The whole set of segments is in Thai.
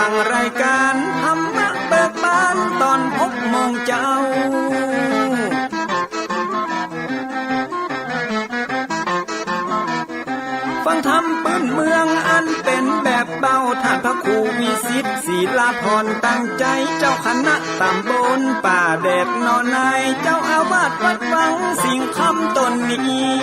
งรายการธรรมะเบิกบานตอน6 โมงเจ้าฟังธรรมปื้นเมืองอันเป็นแบบเบาท่านพระครูวิสิทธิ์ศิลาภรณ์ตั้งใจเจ้าคณะตำบลป่าแดดนอนในเจ้าอาวาสวัดวังสิ่งคำตนนี้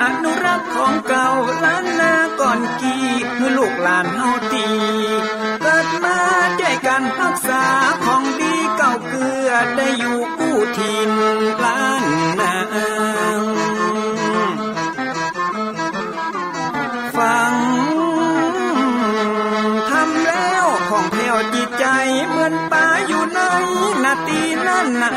อนุรักษ์ของเก่าล้านนาก่อนกี่คือลูกหลานเฮาตีเกิดมาด้วยกันรักษาของดีเก่าเกือได้อยู่กู้ถิ่นล้านนาฟังทำแล้วของแผ่วจิตใจเหมือนป่าอยู่ในนาตีล้านน้ำ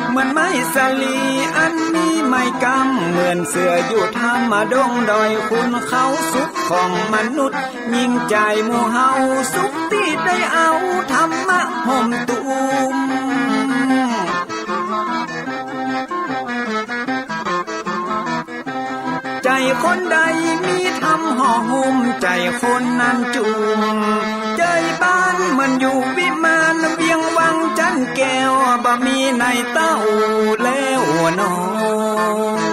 เหมือนไม้สลีอันมีไม้กำเหมือนเสืออยู่ธรรมดงดอยคุณเขาสุขของมนุษย์ยิ่งใจหมู่เฮาสุขที่ได้เอาธรรมะห่มตุมใจคนใดมีธรรมห่อหุ้มใจคนนั้นจุมใจบ้านเหมือนอยู่วิมานเวียงวังจันแก้วบ่มีในเต้าแล้วน้อง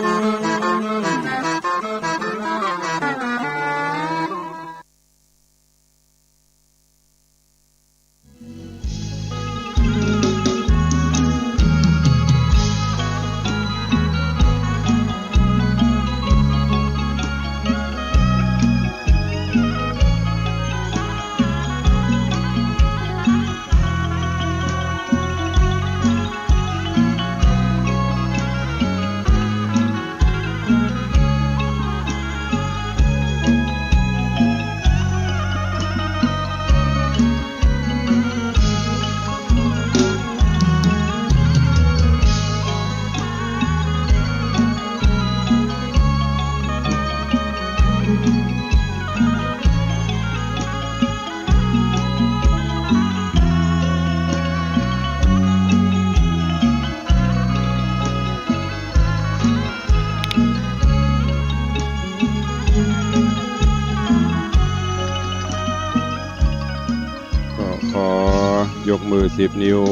ยกมือ10 นิ้ว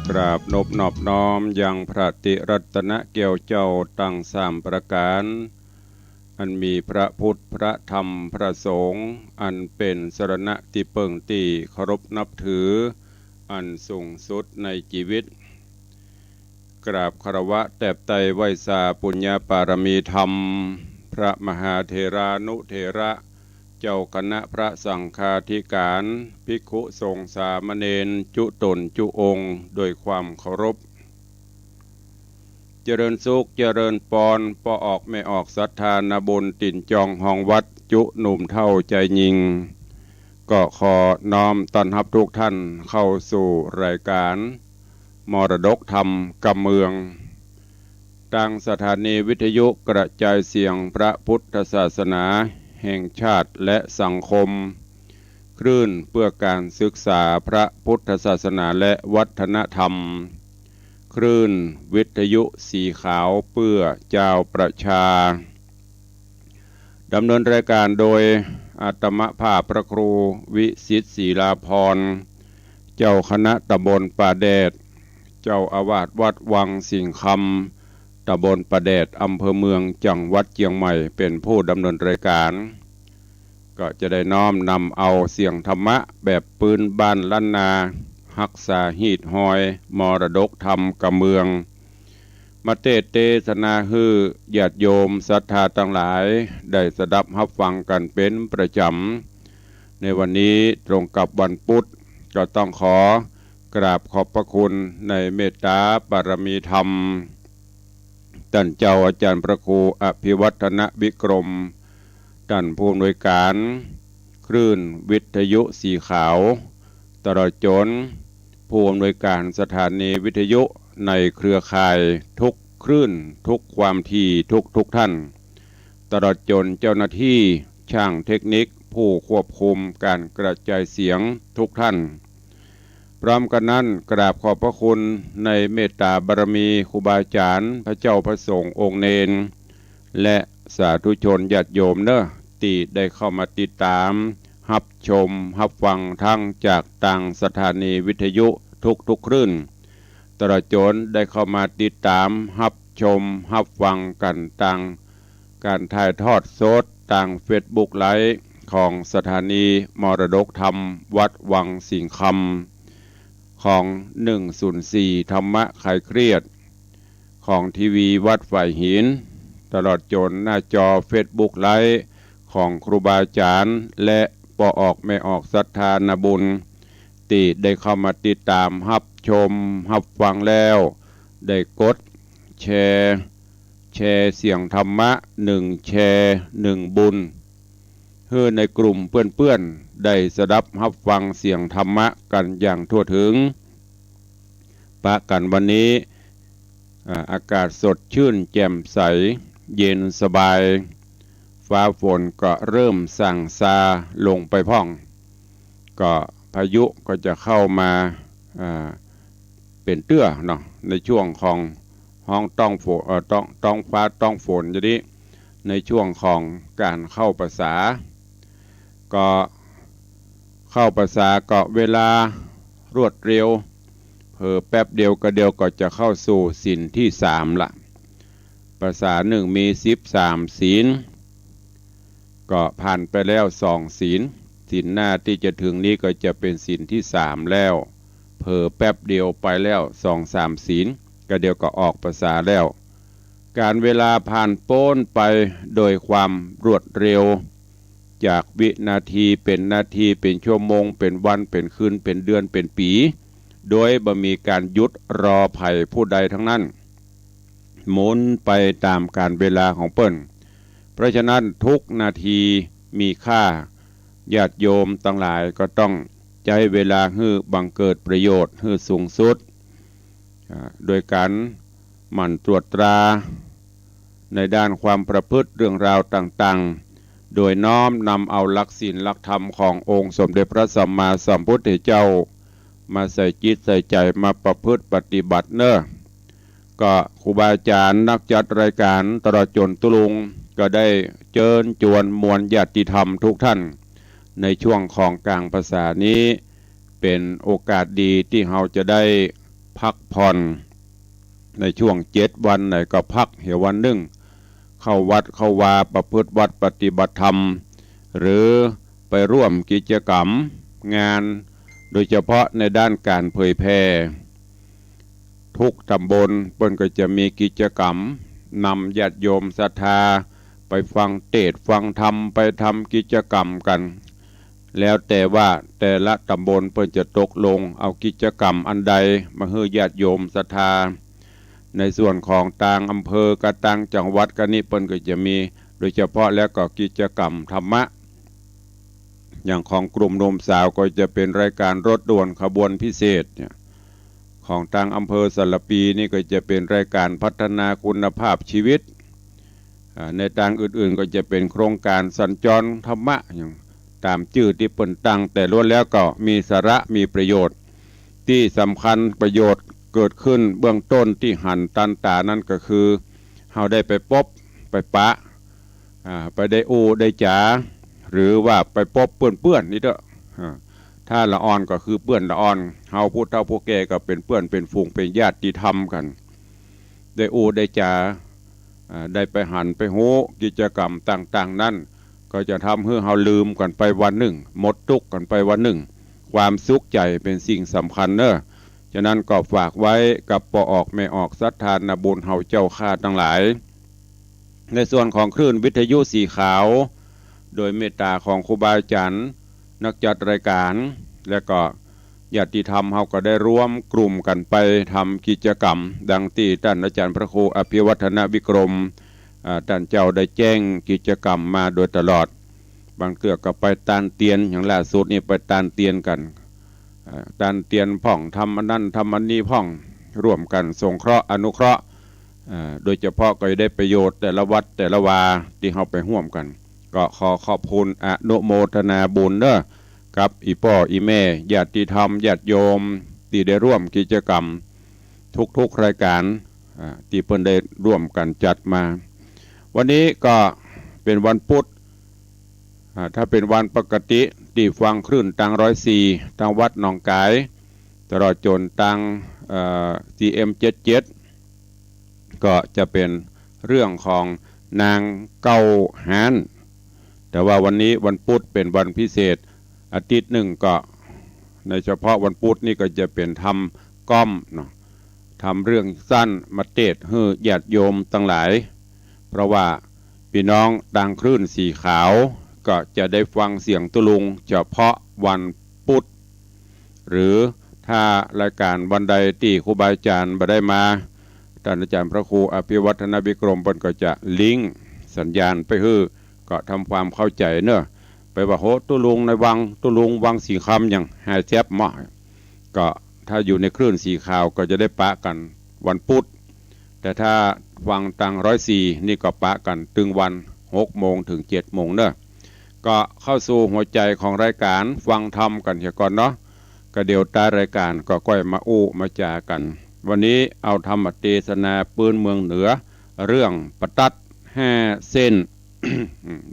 กราบนบนอบน้อมยังพระติรัตนเกี่ยวเจ้าตั้ง3 ประการอันมีพระพุทธพระธรรมพระสงฆ์อันเป็นสรณะที่เปิ่งตีเคารพนับถืออันสูงสุดในชีวิตกราบคารวะแตบไตไหว้สาปุญญาปารมีธรรมพระมหาเถรานุเถระเจ้าคณะพระสังฆาธิการภิกขุสงฆ์สามเณรจุตนจุองค์โดยความเคารพเจริญสุขเจริญปอนปอออกไม่ออกศรัทธานาบุญติ่นจองห้องวัดจุหนุ่มเท่าใจยิงก็ขอน้อมต้อนรับทุกท่านเข้าสู่รายการมรดกธรรมกำเมืองทางสถานีวิทยุกระจายเสียงพระพุทธศาสนาแห่งชาติและสังคมคลื่นเพื่อการศึกษาพระพุทธศาสนาและวัฒนธรรมคลื่นวิทยุสีขาวเพื่อเจ้าประชาดำเนินรายการโดยอาตมภาพพระครูวิสิทธิ์ศิลาภรณ์เจ้าคณะตำบลป่าแดดเจ้าอาวาสวัดวังสิงห์คำตำบลป่าแดดอำเภอเมืองจังหวัดเชียงใหม่เป็นผู้ดำเนินรายการก็จะได้น้อมนำเอาเสียงธรรมะแบบปืนบ้านล้านนาฮักษาหีดหอยมรดกธรรมกำเมืองมาเทศนาฮือญาติโยมศรัทธาทั้งหลายได้สดับรับฟังกันเป็นประจำในวันนี้ตรงกับวันพุธก็ต้องขอกราบขอบพระคุณในเมตตาบารมีธรรมท่านเจ้าอาจารย์พระครูอภิวัฒนวิกรมท่านผู้อำนวยการคลื่นวิทยุสีขาวตลอดจนผู้อำนวยการสถานีวิทยุในเครือข่ายทุกคลื่นทุกความถี่ทุกท่านตลอดจนเจ้าหน้าที่ช่างเทคนิคผู้ควบคุมการกระจายเสียงทุกท่านพ พร้อมกันนั้นกราบขอบพระคุณในเมตตาบารมีครูบาอาจารย์พระเจ้าพระสงฆ์องค์เนรและสาธุชนญาติโยมเนอะที่ได้เข้ามาติดตามรับชมรับฟังทั้งจากต่างสถานีวิทยุทุกคลื่นตลอดจนได้เข้ามาติดตามรับชมรับฟังกันต่างการถ่ายทอดสดต่างเฟซบุ๊กไลฟ์ของสถานีมรดกธรรมวัดวังสิงห์คำของ104ธรรมะคลายเครียดของทีวีวัดฝ่ายหินตลอดจนหน้าจอเฟซบุ๊กไลฟ์ของครูบาอาจารย์และปออกไม่ออกศรัทธานาบุญที่ได้เข้ามาติดตามรับชมรับฟังแล้วได้กดแชร์เสียงธรรมะ1แชร์1บุญเพื่อในกลุ่มเพื่อนๆได้สดับรับฟังเสียงธรรมะกันอย่างทั่วถึงปะกันวันนี้อากาศสดชื่นแจ่มใสเย็นสบายฟ้าฝนก็เริ่มสั่งซาลงไปพ่องก็พายุก็จะเข้ามาเป็นเตื้อเนาะในช่วงของห้องต้องฝนต้องฟ้าต้องฝนจะนี้ในช่วงของการเข้าภาษาก็เข้าภาษาก็เวลารวดเร็วเผลอแป๊บเดียวก็จะเข้าสู่ศีลที่3ละภาษาหนึ่งมี13ศีลก็ผ่านไปแล้ว2ศีลหน้าที่จะถึงนี้ก็จะเป็นศีลที่3แล้วเผลอแป๊บเดียวไปแล้ว2-3ศีลก็เดียวก็ออกภาษาแล้วการเวลาผ่านโป้นไปโดยความรวดเร็วจากวินาทีเป็นนาทีเป็นชั่วโมงเป็นวันเป็นคืนเป็นเดือนเป็นปีโดยบ่มีการหยุดรอภัยผู้ใดทั้งนั้นหมุนไปตามการเวลาของเปิ้นเพราะฉะนั้นทุกนาทีมีค่าญาติโยมทั้งหลายก็ต้องใช้เวลาให้บังเกิดประโยชน์ให้สูงสุดโดยการหมั่นตรวจตราในด้านความประพฤติเรื่องราวต่างๆโดยน้อมนำเอาหลักศีลหลักธรรมขององค์สมเด็จพระสัมมาสัมพุทธเจ้ามาใส่จิตใส่ใจมาประพฤติปฏิบัติเนอะก็ครูบาอาจารย์นักจัดรายการตลอดจนตุลุงก็ได้เชิญชวนมวลญาติธรรมทุกท่านในช่วงของกลางภาษานี้เป็นโอกาสดีที่เราจะได้พักผ่อนในช่วง7วันไหนก็พักเหววันหนึ่งเข้าวัดเข้าวาประพฤติวัดปฏิบัติธรรมหรือไปร่วมกิจกรรมงานโดยเฉพาะในด้านการเผยแพร่ทุกตำบลเปิ้นก็จะมีกิจกรรมนำญาติโยมศรัทธาไปฟังเทศน์ฟังธรรมไปทำกิจกรรมกันแล้วแต่ว่าแต่ละตำบลเปิ้นจะตกลงเอากิจกรรมอันใดมาให้ญาติโยมศรัทธาในส่วนของต่างอำเภอกับต่างจังหวัดกันนี่เปิ้นก็จะมีโดยเฉพาะแล้วก็กิจกรรมธรรมะอย่างของกลุ่มหนุ่มสาวก็จะเป็นรายการรถด่วนขบวนพิเศษเนี่ยของทางอำเภอสารปีนี่ก็จะเป็นรายการพัฒนาคุณภาพชีวิตในทางอื่นๆก็จะเป็นโครงการสัญจรธรรมะอย่างตามชื่อที่เปิ้นตั้งแต่ล้วนแล้วก็มีสาระมีประโยชน์ที่สำคัญประโยชน์เกิดขึ้นเบื้องต้นที่หันตันตานั่นก็คือเราได้ไปพบไปปะไปได้อูได้จ๋าหรือว่าไปพบเปื้อนนี่เด้อถ้าละอ่อนก็คือเปื้อนละอ่อนเฮาผู้เฒ่าผู้แก่ก็เป็นเปื้อนเป็นฝูงเป็นญาติธรรมกันได้อูได้จ๋าได้ไปหันไปโหกิจกรรมต่างๆนั่นก็จะทำให้เฮาลืมกันไปวันหนึ่งหมดทุกข์กันไปวันหนึ่งความสุขใจเป็นสิ่งสำคัญเนอะฉะนั้นก็ฝากไว้กับปออกไม่ออกศรัทธานาบุญเฮาเจ้าข้าทั้งหลายในส่วนของคลื่นวิทยุสีขาวโดยเมตตาของครูบาอาจารย์นักจัดรายการและก็ญาติธรรมเฮาก็ได้ร่วมกลุ่มกันไปทำกิจกรรมดังที่ท่านอาจารย์พระครูอภิวัฒนวิกรมท่านเจ้าได้แจ้งกิจกรรมมาโดยตลอดบางเทื่อก็ไปตานเตียนอย่างล่าสุดนี่ไปตานเตียนกันตานเตียนพ่องทำอันนั้นทำอันนี้พ่องร่วมกันสงเคราะห์อนุเคราะห์โดยเฉพาะก็ได้ประโยชน์แต่ละวัดแต่ละวาที่เฮาไปร่วมกันก็ขอขอบคุณอนุโมทนาบุญเด้อกับอีพ่ออีแม่ญาติธรรมญาติโยม ที่ได้ร่วมกิจกรรมทุกรายการที่เพิ่นได้ร่วมกันจัดมาวันนี้ก็เป็นวันพุธถ้าเป็นวันปกติที่ฟังคลื่นตัง104ตังวัดหนองกายตลอดจนตังCM77 ก็จะเป็นเรื่องของนางเกาหานแต่ว่าวันนี้วันพุธเป็นวันพิเศษอาทิตย์หนึ่งก็ในเฉพาะวันพุธนี่ก็จะเป็นทำก้อมเนาะทำเรื่องสั้นมาเทศให้ญาติโยมทั้งหลายเพราะว่าพี่น้องดังคลื่นสีขาวก็จะได้ฟังเสียงตุลุงเฉพาะวันพุธหรือถ้ารายการวันใดที่ครูบาอาจารย์บ่ได้มาท่านอาจารย์พระครูอภิวัฒนวิกรมเพิ่นก็จะลิงก์สัญญาณไปให้ก็ทำความเข้าใจเนอะไปว่าโหตุลุงในวังตุลุงวังสีคำอย่างไฮแท็บเหมาะก็ถ้าอยู่ในคลื่นสีขาวก็จะได้ปะกันวันพุธแต่ถ้าฟังตัง104นี่ก็ปะกันตึงวัน6 โมงถึง 7 โมงเนอะก็เข้าสู่หัวใจของรายการฟังธรรมกันเสียก่อนเนาะก็เดี๋ยวตารายการก็ก้อยมามาจากันวันนี้เอาธรรมเทศนาปืนเมืองเหนือเรื่องประทัด5 เส้น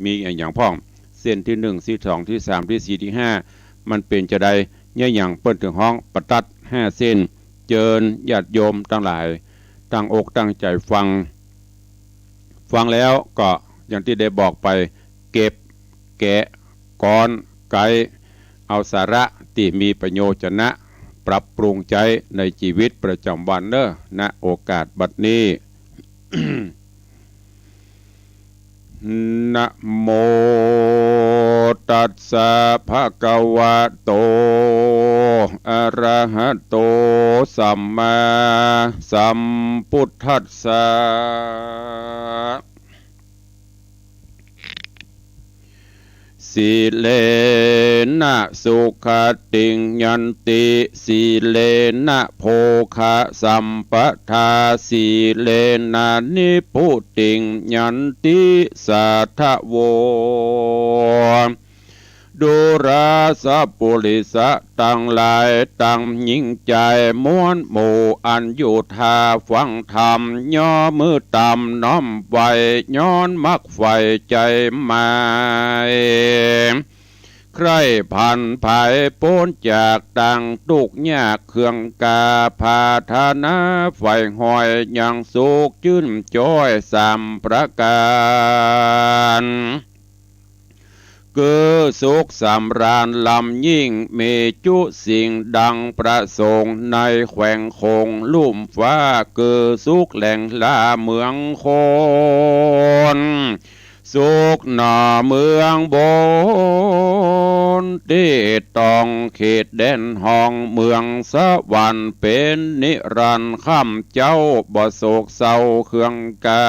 มีอย่างพ้องเส้นที่1ที่2ที่3ที่4ที่5มันเป็นจะได้เนี่ยอย่างเปิ้นถึงห้องประทัด5 เส้นเจิญญาติโยมทั้งหลายตั้งอกตั้งใจฟังแล้วก็อย่างที่ได้บอกไปเก็บแกะก้อนไกเอาสาระที่มีประโยชน์นะปรับปรุงใจในชีวิตประจำวันเนอะณโอกาสบัดนี้ นะโมตัสสะภะคะวะโตอะระหะโตสัมมาสัมพุทธัสสะสีเลนะสุขติงยันติสีเลนะโภคะสัมปทาสีเลนะนิพุติงยันติสัทธโวดูราสะปุริสะตั้งหลายตั้งยิ่งใจม้วนหมู่อันอยู่ทาฟังธรรมย่อมือตำน้อมไว้ย้อนมักไฟใจหมายใครผ่านภายพ้นจากดังตุกยากเครื่องกาพาธนาไฟหอยยังสุขชื่นจ้อย3 ประการคือสุขสำราญลำยิ่งมีจุสิ่งดังประสงค์ในแขวงคงลุ่มฟ้าคือสุขแหล่งลาเมืองคนสุขหน่อเมืองบนที่ต้องเขตแดนห้องเมืองสวรรค์เป็นนิรันดร์ข้ามเจ้าบ่โศกเศร้าเครื่องกา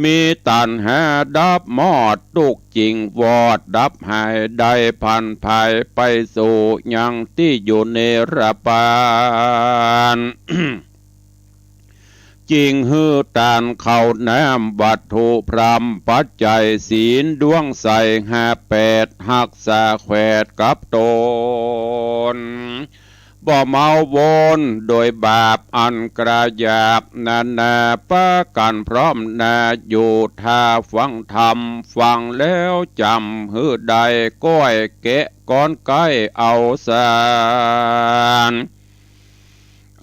มีตันหาดับมอดตุกจริงวอดดับหายได้พันภายไปสู่ยังที่อยู่ในระปาน จริงฮือตานเข้าน้ำวัตถุพรำปัจจัยศีลดวงใส58หักษาแขวดกับตนบ่เมาวนโดยบาปอันกระยาบนาปะกันพร้อมนาอยู่ท่าฟังธรรมฟังแล้วจำฮือใดก้อยแกะก้อนไก่เอาสาร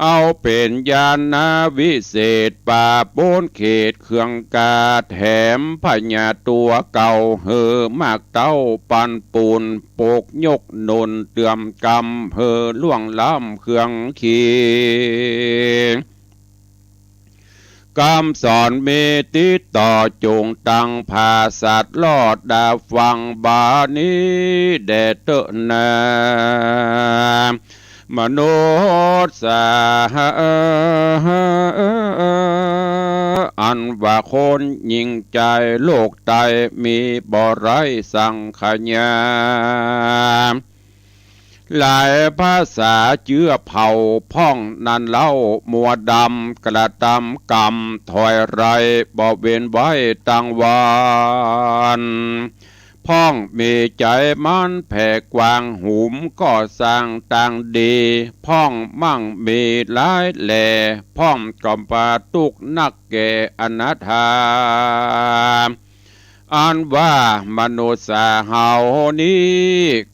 เอาเป็นญาณวิเศษป่าโปนเขตเครื่องกาแถมพญาตัวเก่าเหือมากเต้าปันปูนโปกยกนนเตือมกำเหือล่วงล้ำเครื่องขีกำสอนเมติต่อจงตังภาสัตลอดดาฟังบานี้แดเตนามนุษย์สาอันว่าคนยิ่งใจโลกใตมีบ่ไรสังขยาหลายภาษาเจื้อเผ่าพ่องนันเล่ามัวดำกระตำกรรมถอยไรบ่เว้นไว้ตั้งวัน พ้องมีใจมันแผ่กว้างหุมก็สร้างต่างดีพ้องมั่งมีหลายแหล่พ้องกำปาตุกนักแก่อนาถาอันว่ามนุษย์เฮานี้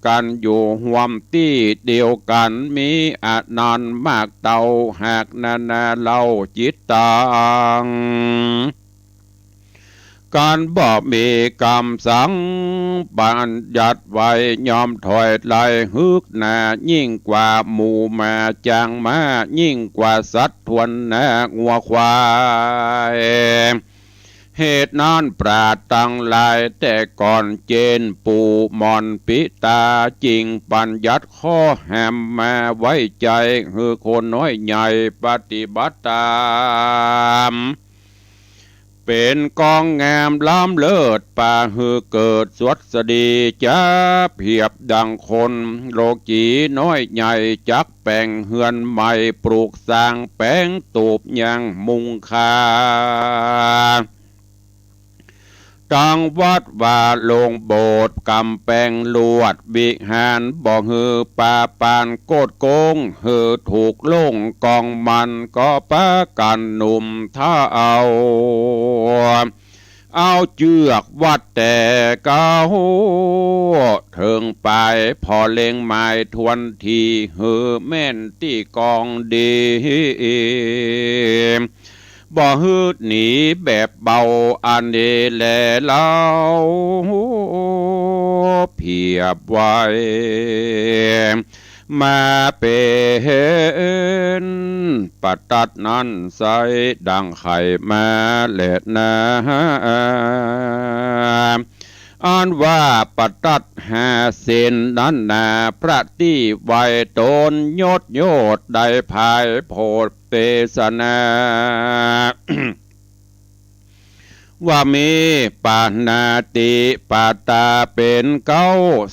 กันอยู่ห่วมที่เดียวกันมีอนันต์มากเต่าหากนานาเล่าจิตตังการบอกมีกรรมสังบัญญัติไว้ยอมถอยไหลฮึกหนายิ่งกว่าหมูมาจางมายิ่งกว่าสัตว์ทวนนางัวควายเหตุนั้นปราดตั้งหลายแต่ก่อนเจนปูมอนปิตาจริงปัญญัติข้อแหมมาไว้ใจคือคนน้อยใหญ่ปฏิบัติตามเป็นกองงามล้ำเลิศป่าฮือเกิดสวดสดีจะเพียบดังคนโลกีน้อยใหญ่จักแป่งเฮือนใหม่ปลูกสร้างแป้งตูบยังมุงคาตังวัดว่าลงโบสถ์กำแปงลวดวิหารบ่ฮือป่าปานโกดโกงฮือถูกลงกองมันก็ปะกันหนุ่มท่าเอาเจือกวัดแต่เก้าเถิงไปพอเล็งไม้ทวนทีฮือแม่นที่กองดีบ่ฮืดหนีแบบเบาอันเดแลเล่าเพียบไว้มาเป็นปัตตัดนั้นใสดังไข่มาเล็ดนาอันว่าปัตตัดหาเส้นนั้นนาพระที่ไวตนยศโยดได้ภายโพดเปสนา ว่ามีปานาติปาตาเป็นเก้า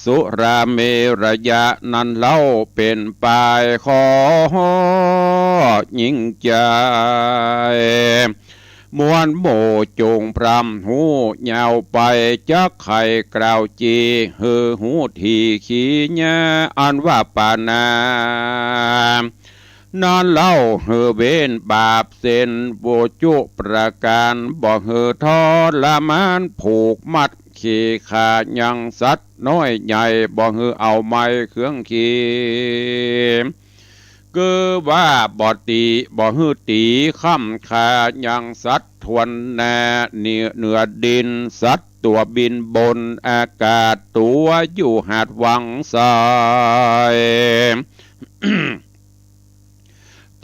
สุราเมระยะนั้นเล่าเป็นปลายขอยิ่งใจมวนโมจงพรำหูยาวไปจักไข่กล่าวจีฮือหูทีขี้ญาอันว่าปานานั่นเล่าเฮอเวนบาปเส้นโวจุประการบ่เฮอทอละมานผูกมัดขี่ขายังสัตว์น้อยใหญ่บ่เฮอเอาไม้เครื่องขี่คือว่าบ่ตีบ่ฮือตีค่ำขายังสัตว์ทวนนาเหนือดินสัตว์ตัวบินบนอากาศตัวอยู่หาดวังสาย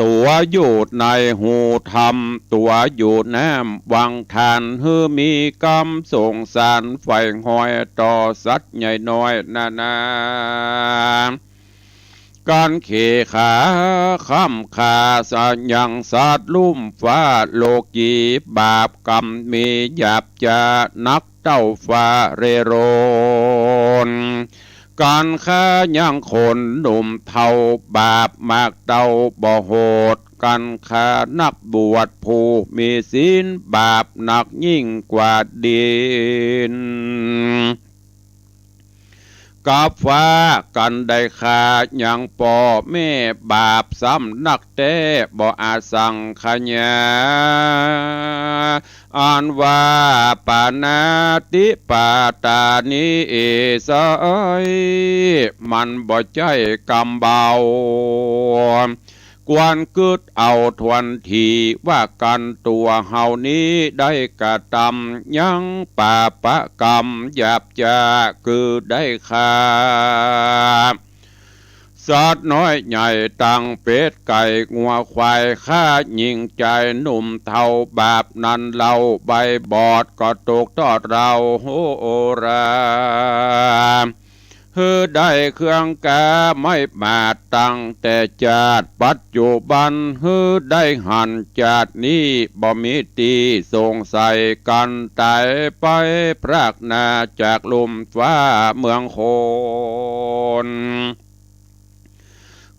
ตัวอยู่ในหูธรรมตัวอยู่น้ำวังทานฮือมีกรรมส่งสารไฟหอยต่อสัตว์ใหญ่น้อยนาการเขขาข้ามขาสัญญังสัตว์ลุ่มฟ้าโลกีบาปกรรมมีหยาบจะนักเต้าฟ้าเรโรนการฆ่ายังคนหนุ่มเท่าบาปมากเต้าบ่โหดการฆ่านักบวชผู้มีศีลบาปหนักยิ่งกว่าดินกับฟ้ากันได้ขายังป่อแม่บาปซ้ำนักแต่บ่อาจสั่งขยาอ่านว่าปานาติปาตานิเอสยมันบ่ใจกำเบากวนกึดเอาทวนทีว่ากันตัวเฮานี้ได้กระทำยังปาปะกรรมหยาบจะคือได้ขาสัตว์น้อยใหญ่ตั้งเป็ดไก่งัวควายข้ายิงใจหนุ่มเท่าบาปนั้นเราใบบอดก็ตกทอดเราโหราฮือได้เครื่องกาไม่มาตั้งแต่จาดปัจจุบันฮือได้หันจาดนี้บ่มีตีสงสัยกันตายไปพรากนาจากลมฟ้าเมืองโคน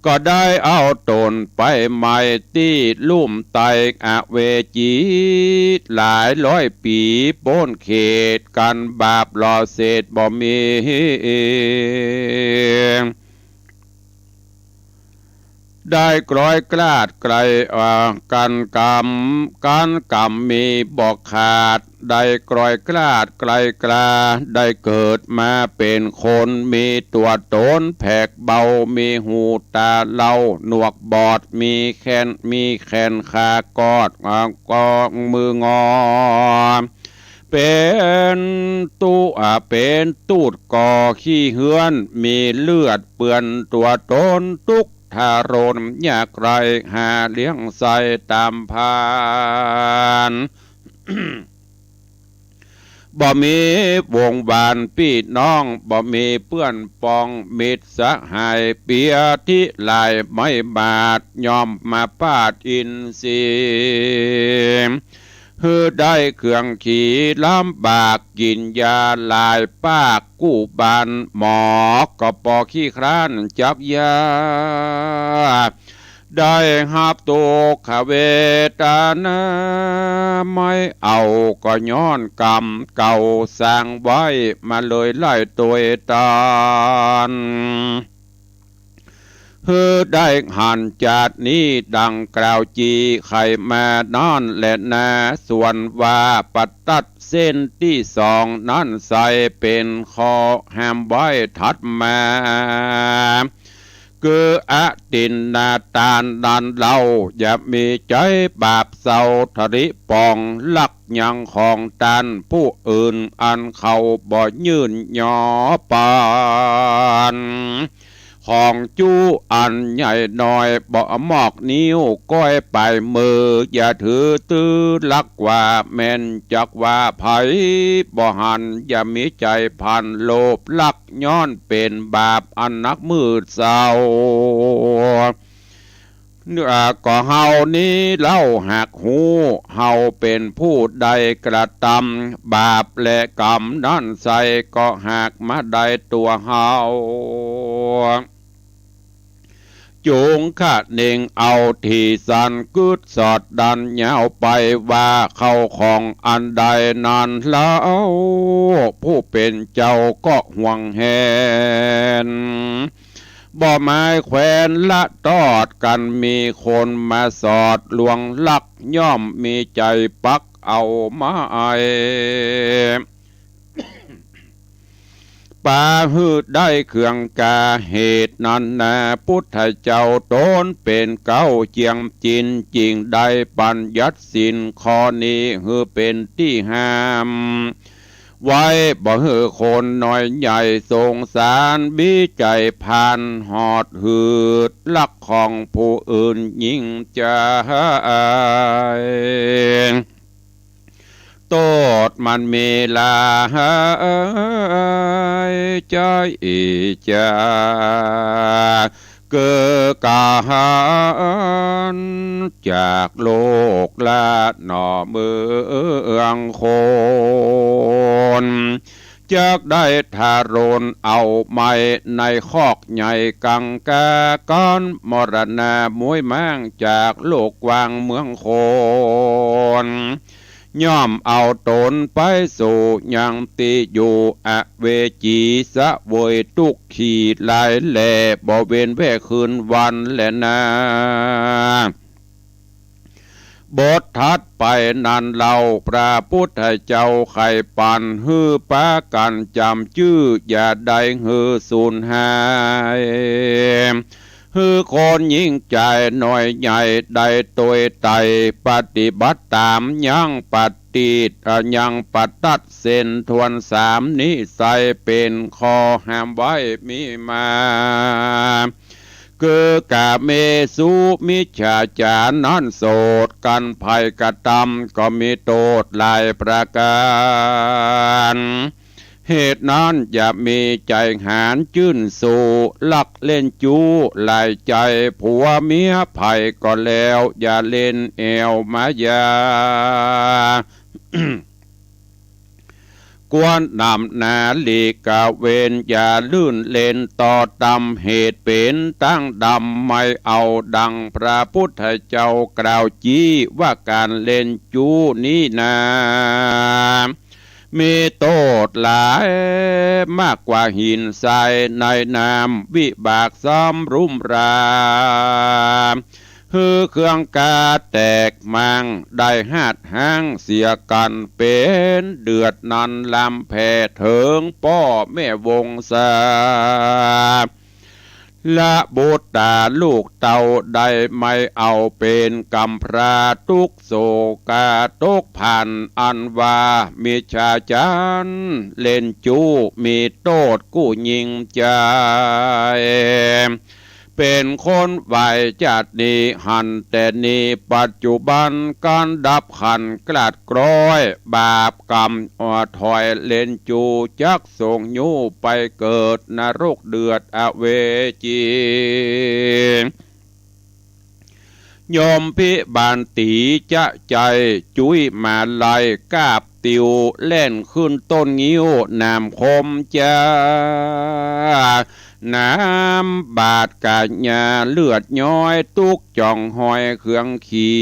ก็ได้เอาตนไปใหม่ที่ลุ่มไตอเวจีหลายร้อยปีโป้นเขตกันบาปหล่อเศษบ่มีได้กร้อยกลาดไกลกันกรรมมีบอกขาดได้กร้อยกลาดไกลกลาได้เกิดมาเป็นคนมีตัวตนแผกเบามีหูตาเล่าหนวกบอดมีแขนขากอดกองมืองอเป็นเป็นตูดก่อขี้เหือนมีเลือดเปื้อนตัวตนทุกทารนอยากไรหาเลี้ยงใส่ตามพาน บ่มีวงบานพี่น้องบ่มีเพื่อนปองมิตรสหายเปียที่ลายไม่บาดยอมมาปาดอินทรีย์ฮือได้เครื่องขี่ลำบากกินยาลายปากกู้บานหมอก็ปอขี้คร้านจับยาได้หับตัวขเวตานาไม่เอาก็ย้อนกรรมเก่าสร้างไว้มาเลยไล่ตัวตานเฮือได้หันจากนี้ดังกล่าวจีไขมานอนและนาส่วนว่าปัดตัดเส้นที่สองนั้นใส่เป็นคอแฮมไว้ถัดมาคืออะตินนาตานดันเราอย่ามีใจบาปเศร้าทริปองลักยังของตันผู้อื่นอันเขาบ่ยื่นหยอปานของจู้อันใหญ่น้อยบ่หมอกนิ้วก้อยไปมืออย่าถือตื้อลักว่าแม่นจักว่าไผบ่หันอย่ามีใจพันโลภลักย้อนเป็นบาปอันนักมืดเศร้าก็เฮานี้เล่าหักหูเฮาเป็นผู้ใดกระทำบาปและกรรมนั่นใส่ก็หักมาได้ตัวเฮาจูงข้าเน่งเอาที่สันกึดสอดดันยาวไปว่าเข้าของอันใดนั้นแล้วผู้เป็นเจ้าก็ห่วงแหนบ่ไม้แขวนละตอดกันมีคนมาสอดลวงลักย่อมมีใจปักเอามาป่าหืดได้เครื่องกาเหตุนั้นนะพุทธเจ้าตนเป็นเก้าเจียงจินจริงได้ปัญญัติสินข้อนี้หือเป็นที่ห้ามไว้บ่หือคนน้อยใหญ่สงสารบิใจผ่านหอดหืดลักของผู้อื่นยิ่งใจโตดมันมีลาใจจะเกิดกาหันจากโลกละหน่อเมืองคนจากได้ทารนเอาไม้ในคอกใหญ่กังกาก้อนมรณะมวยมั่งจากโลกวางเมืองคนย่อมเอาตนไปสู่ยังติอยู่อเวจีสะโวยทุกขีดลายแหล่บ่เว้นแว่คืนวันและนาบททัดไปนันเราพระพุทธเจ้าไข่ปันฮือปากันจำชื่ออย่าได้ฮือสูญหายฮือคนยิ่งใจหน่อยใหญ่ได้ตัวไตปฏิบัติตามยังปฏิยังปตัดเส้นทวนสามนิสัยเป็นคอห้ามไว้มีมาคือกาเมสุมิจฉาจารนั่นโสดกันภัยกระทำก็มีโทษหลายประการเหตุนั้นอย่ามีใจหานจื้นสู่ลักเล่นจูหลายใจผัวเมียภัยก็แล้วอย่าเล่นเอวมายา กวนนำนาลีกาเวนอย่าลื่นเลนต่อตำเหตุเป็นตั้งดำไม่เอาดังพระพุทธเจ้ากล่าวจี้ว่าการเล่นจูนี้นามีโทษหลายมากกว่าหินทรายในน้ำวิบากซ้อมรุมรามฮือเครื่องกาแตกมังได้หาดห้างเสียกันเป็นเดือดนันลำแผ่เถิงป้อแม่วงศาละบุตรตาลูกเต่าได้ไม่เอาเป็นกำพร้าทุกโศกาตกผ่านอันว่ามีชาจันเล่นจูมีโทษกู้ยิงใจเป็นคนไหวจัดนี้หันแต่นี้ปัจจุบันการดับขันกลาดกร้อยบาปกรรมถอยเล่นจูจักส่งยูไปเกิดนรกเดือดอเวจียอมพิบาลตีจะใจจุ้ยมาไล่กาบติวเล่นขึ้นต้นงิ้วนามคมจ้าน้ำบาดกาญญาเลือดย้อยตุกจ่องหอยเครื่องขี่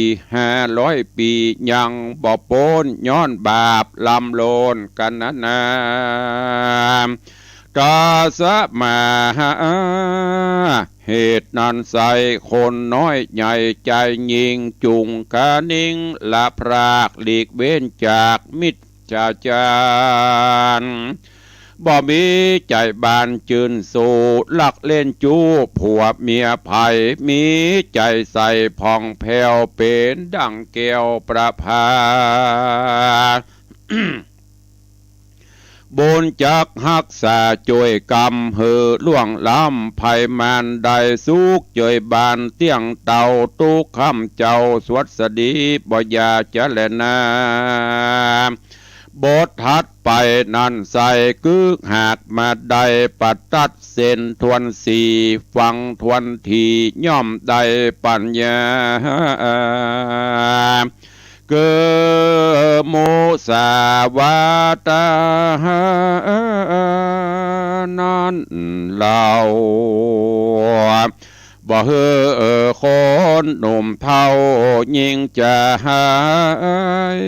500 ปียังบ่โปนย้อนบาปลำโลนกันนากาสะมาเหตุนั้นใส่คนน้อยใหญ่ใจยิงจุงกานิ่งละพรากหลีกเว้นจากมิจฉาจารบ่มีใจบานจืนสู่ลักเล่นจูผัวเมียไผ่มีใจใส่ผ่องแผ้วเป็นดังแก้วประภา บนจักหักษาจวยกำเหือล่วงล้ำภัยมันได้สุกเจยบานเตียงเต่าตุกคำเจ้าสวัสดีบ่ยาจะแลนาบททัดไปนั่นใส่กึกหากมาได้ปัดตัดเส้นทวนสี่ฟังทวนทีย่อมได้ปัญญาเกโมสาวาตานั้นเราบ่เฮอคนหนุ่มเท่ายิ่งจะหาย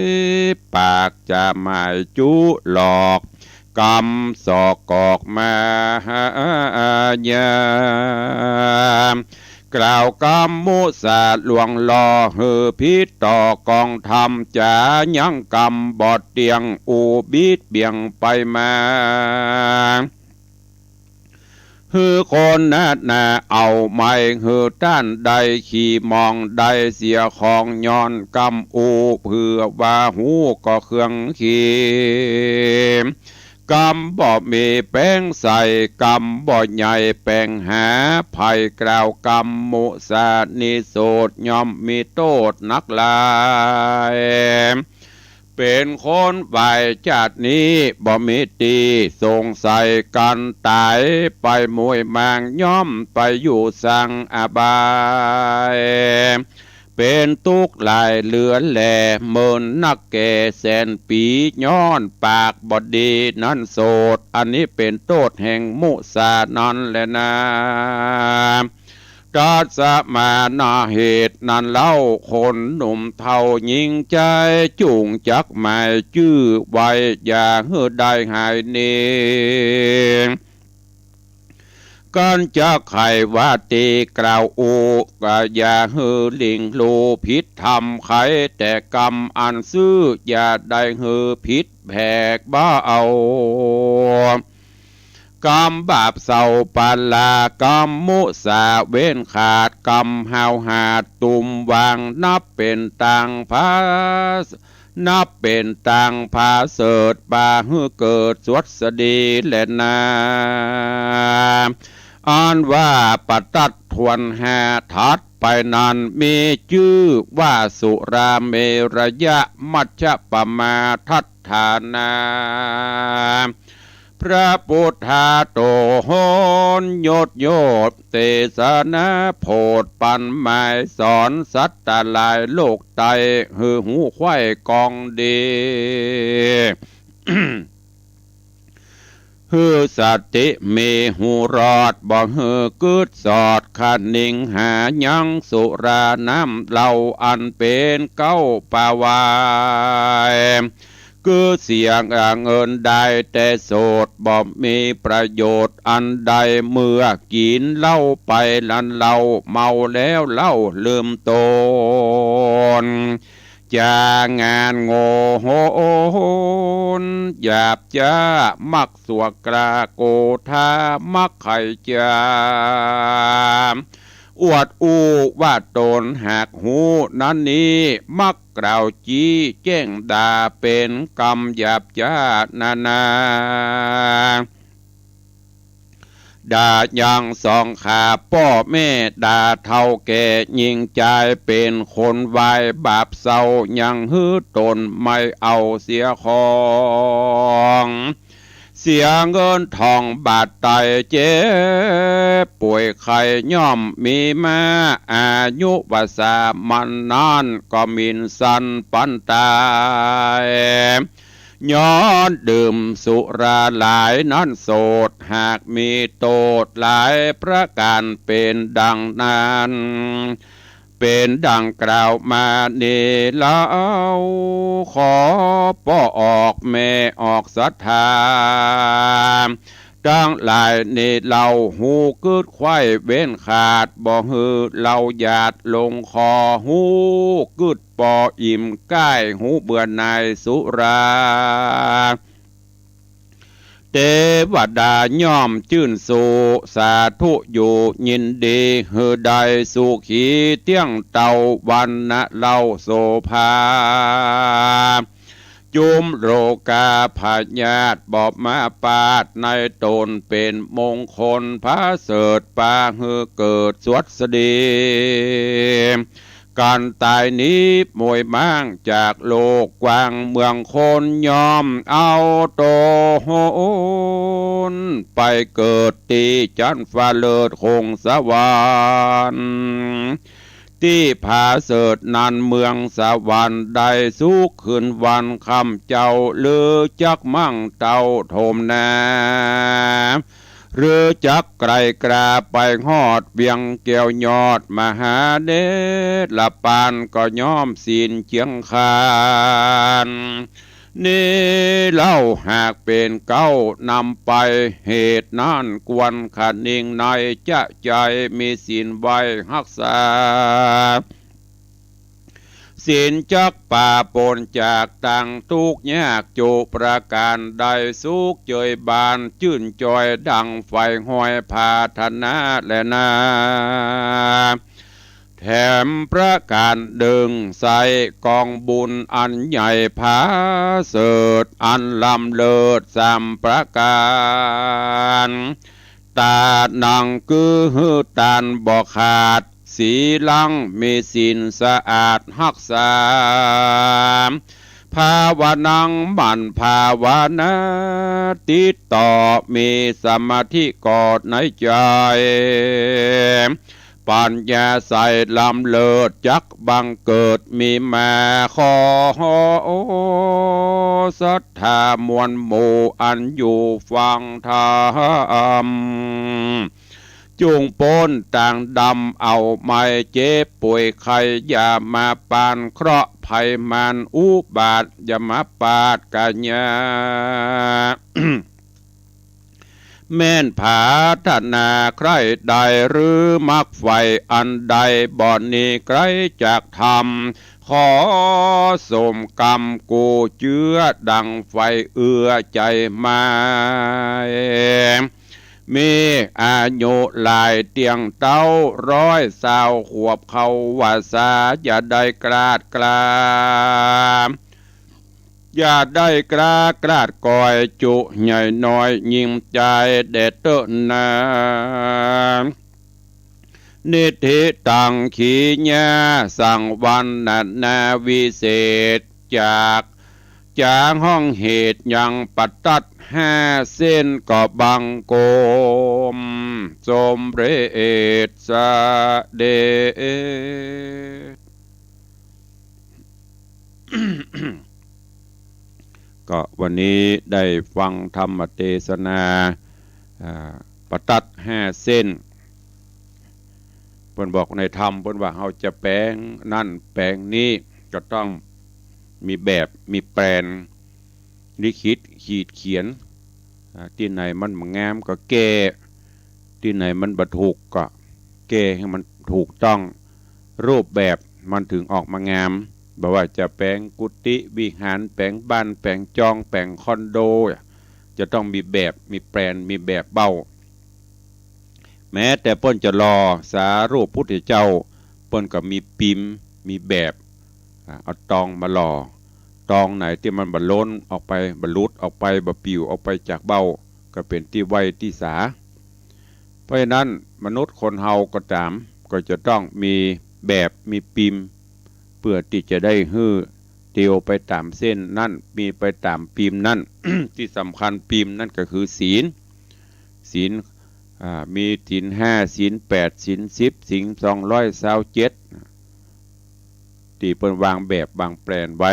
ปากจะหมายจุหลอกกำสอกกอกมาหายามกล่าวกรรมมุสาหลวงลอเฮือพิษต่อกองธรรมจะยังกรรมบอดเตียงอูบิดเบี่ยงไปมาฮือคนนาเอาไม่ฮือด้านใดขี่มองใดเสียของย้อนกำอูเพื่อว่าหูก็เครื่องขี่กำบ่มีแป้งใส่กำบ่ใหญ่แป้งหาภัยกล่าวกำมุสานิโสดย่อมมีโทษนักลายเป็นคนไหวจัดนี้บ่มีตีสงสัยกันตายไปมวยมางย่อมไปอยู่สังอบายเป็นตุกลายเหลือแหล่เมินนักแก่แสนปีย้อนปากบอดีนั้นโสดอันนี้เป็นโทษแห่งมุสานั้นแหละนะกัสมานาเหตุนั้นเล่าคนหนุ่มเท่ายิงใจจุงจักหมายชื่อไว้อย่าเฮือได้หายเนกันจะไขว่าตีกล่าวอูก็อย่าเฮือลิงลูพิษทำไขแต่กรรมอันซื้ออย่าได้เฮือพิษแผกบ้าเอากรรมบาปเศร้าปาลากรรมมุสาเว้นขาดกรรมหาวหาตุมวางนับเป็นตังพานับเป็นตังพาเสดปาเฮือเกิดสวัสดีแลนาอ่านว่าปัตตัดทวนหาทัดไปนั้นมีชื่อว่าสุราเมรยะมัชฌะปมาทัฏฐานาพระพุทธาโตโหนโยดโยดเตสนาโพดปันหมายสอนสัตตาลายโลกไตหือหูไข่กองดี ฮือสติมีหูรอดบ่ฮือกึดสอดขันนิ่งหายังสุราน้ำเหล่าอันเป็นเก้าปาวายคือเสียงเงินได้แต่โสดบ่มีประโยชน์อันใดเมื่อกินเหล้าไปลันเหล้าเมาแล้วเหล้าลืมตนจางานโง่โหนหยาบจ้ามักสวกกราโกธามักไข่จามอวดอูว่าตนหากหูนั้นนี้มักกล่าวจี้แจ้งด่าเป็นกรรมหยาบจ้านาด่ายังสองขาพ่อแม่ด่าเท่าแก่ยิงใจเป็นคนวายบาปเศร้ายังฮื้อตนไม่เอาเสียของเสียเงินทองบาดไตเจ็บป่วยไข้ย่อมมีมาอายุวสามันนานก็มินสันปันตายย้อนดื่มสุราหลายนั้นโสดหากมีโทษหลายประการเป็นดังนั้นเป็นดังกล่าวมานี่แล้วขอป้อออกแม่ออกศรัทธาดังหลายนี่เราหูกึดไข่เว้นขาดบ่ฮือเราหยาดลงคอหูกึดปออิ่มใกล้หูเบื่อนายสุราเทวดาย่อมจื่นสู่สาธุอยู่ยินดีฮือใดสุขีเที่ยงเต่าวันนะเล่าโสภาจุมโรกาพญาตบอบมาปาดในตนเป็นมงคลพระเสดปาฮือเกิดสวัสดีการตายนี้มวยมั่งจากโลกกว้างเมืองคนยอมเอาโตโหนไปเกิดตีจันฟ้าเลิศคงสวรรค์ที่ผาเสดนันเมืองสวรรค์ได้สุขขึ้นวันคำเจ้าเลือจักมั่งเต่าโทมนาหรือจักไกลกราไปหอดเวียงเกี่ยวยอดมหาเดชละปานก็ย้อมศีลเจียงคานนี่เล่าหากเป็นเก้านำไปเหตุนั้นกวนขันนิ่งในจะใจมีศีลไว้รักษาศีลจักป่าปนจากต่างทุกยากโจประการใดสุขเจยบานจื่นจอยดังไฟห้อยพาธนาและนาแถมประการดึงใส่กองบุญอันใหญ่ผาเสดอันลำเลิศสามประการตานังคือหือตานบ่ขาดสีลังมีศีลสะอาดรักษาภาวนังบันภาวนาติดต่อมีสมาธิกอดในใจปัญญาใส่ลำเลิศจักบังเกิดมีมาขอศรัทธามวลหมู่อันอยู่ฟังธรรมจุงปนต่างดำเอาไม่เจ็บป่วยไข้อย่ามาปานเคราะห์ภัยมันอุบาทอย่ามาปาดกัญญา แม่นผาธนาใครใดหรือมักไฟอันใดบ่อนนี้ไกลจากธรรมขอสมกรรมกูเจือดังไฟเอื้อใจมามีอายุหลายเตียงเต้า120 ขวบเขาวาสาอย่าได้กราดกลาอย่าได้กราดก่อยจุใหญ่น้อยยิ่งใจเด็ดเตนานิธิตังขีญาสั่งวันนาวิเศษจากห้องเหตุยังปัตตัด5 เส้นก็บังโกมสมเรศสะเดช ก็วันนี้ได้ฟังธรรมเทศนาประตัด5 เส้นเพิ่นบอกในธรรมเพิ่นว่าเราจะแปลงนั่นแปลงนี้ก็ต้องมีแบบมีแปลนลิขิตขีดเขียนที่ไหนมันงามก็แก้ที่ไหนมันบ่ถูกก็แก้ให้มันถูกต้องรูปแบบมันถึงออกมางามบ่ว่าจะแปลงกุฏิวิหารแปลงบ้านแปลงจองแปลงคอนโดจะต้องมีแบบมีแปลนมีแบบเบ้าแม้แต่เปิ้นจะรอสารูปพุทธเจ้าเปิ้นก็มีปิมมีแบบเอาตองมาหล่อตองไหนที่มันบรรล้นออกไปบรรลุดออกไปบรปิวออกไปจากเบ้าก็เป็นที่ไว้ที่สาเพราะฉะนั้นมนุษย์คนเฮาก็ตามก็จะต้องมีแบบมีปิมเพื่อที่จะได้ฮื้อเตียวไปตามเส้นนั่นมีไปตามปิมนั่น ที่สำคัญปิมนั่นก็คือศีลมีศีล5ศีล8ศีล10ศีล227ที่เปิ้นวางแบบวางแปลนไว้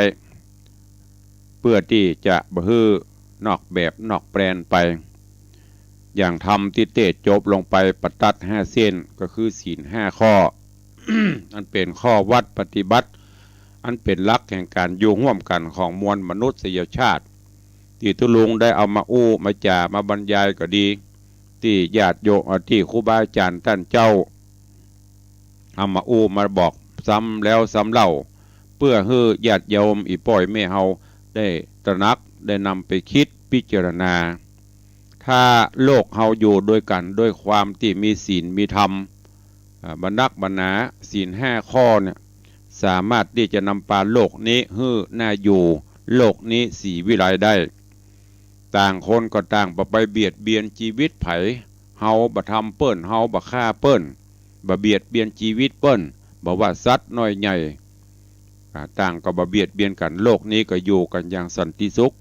เพื่อที่จะบ่ฮื้อนอกแบบนอกแปลนไปอย่างทำที่เตะจบลงไปปตัด5 เส้นก็คือศีล5 ข้อ อันเป็นข้อวัดปฏิบัติอันเป็นหลักแห่งการอยู่ร่วมกันของมวลมนุษยชาติที่ทุลุงได้เอามาอู้มาจ่ามาบรรยายก็ดีที่ญาติโยมที่ครูบาอาจารย์ท่านเจ้าเอามาอู้มาบอกซ้ำแล้วซ้ำเล่าเพื่อให้ญาติโยมอีป่อยแม่เฮาได้ตระหนักได้นำไปคิดพิจารณาถ้าโลกเฮาอยู่ด้วยกันด้วยความที่มีศีลมีธรรมบรรณาศีล5 ข้อเนี่ยสามารถที่จะนำพาโลกนี้ให้น่าอยู่โลกนี้สีวิไลได้ต่างคนก็ต่างบ่ไปเบียดเบียนชีวิตไผเฮาบ่ทำเปิ้นเฮาบ่ฆ่าเปิ้นบ่เบียดเบียนชีวิตเปิ้นบ่ว่าสัตว์น้อยใหญ่ต่างก็บ่เบียดเบียนกันโลกนี้ก็อยู่กันอย่างสันติสุข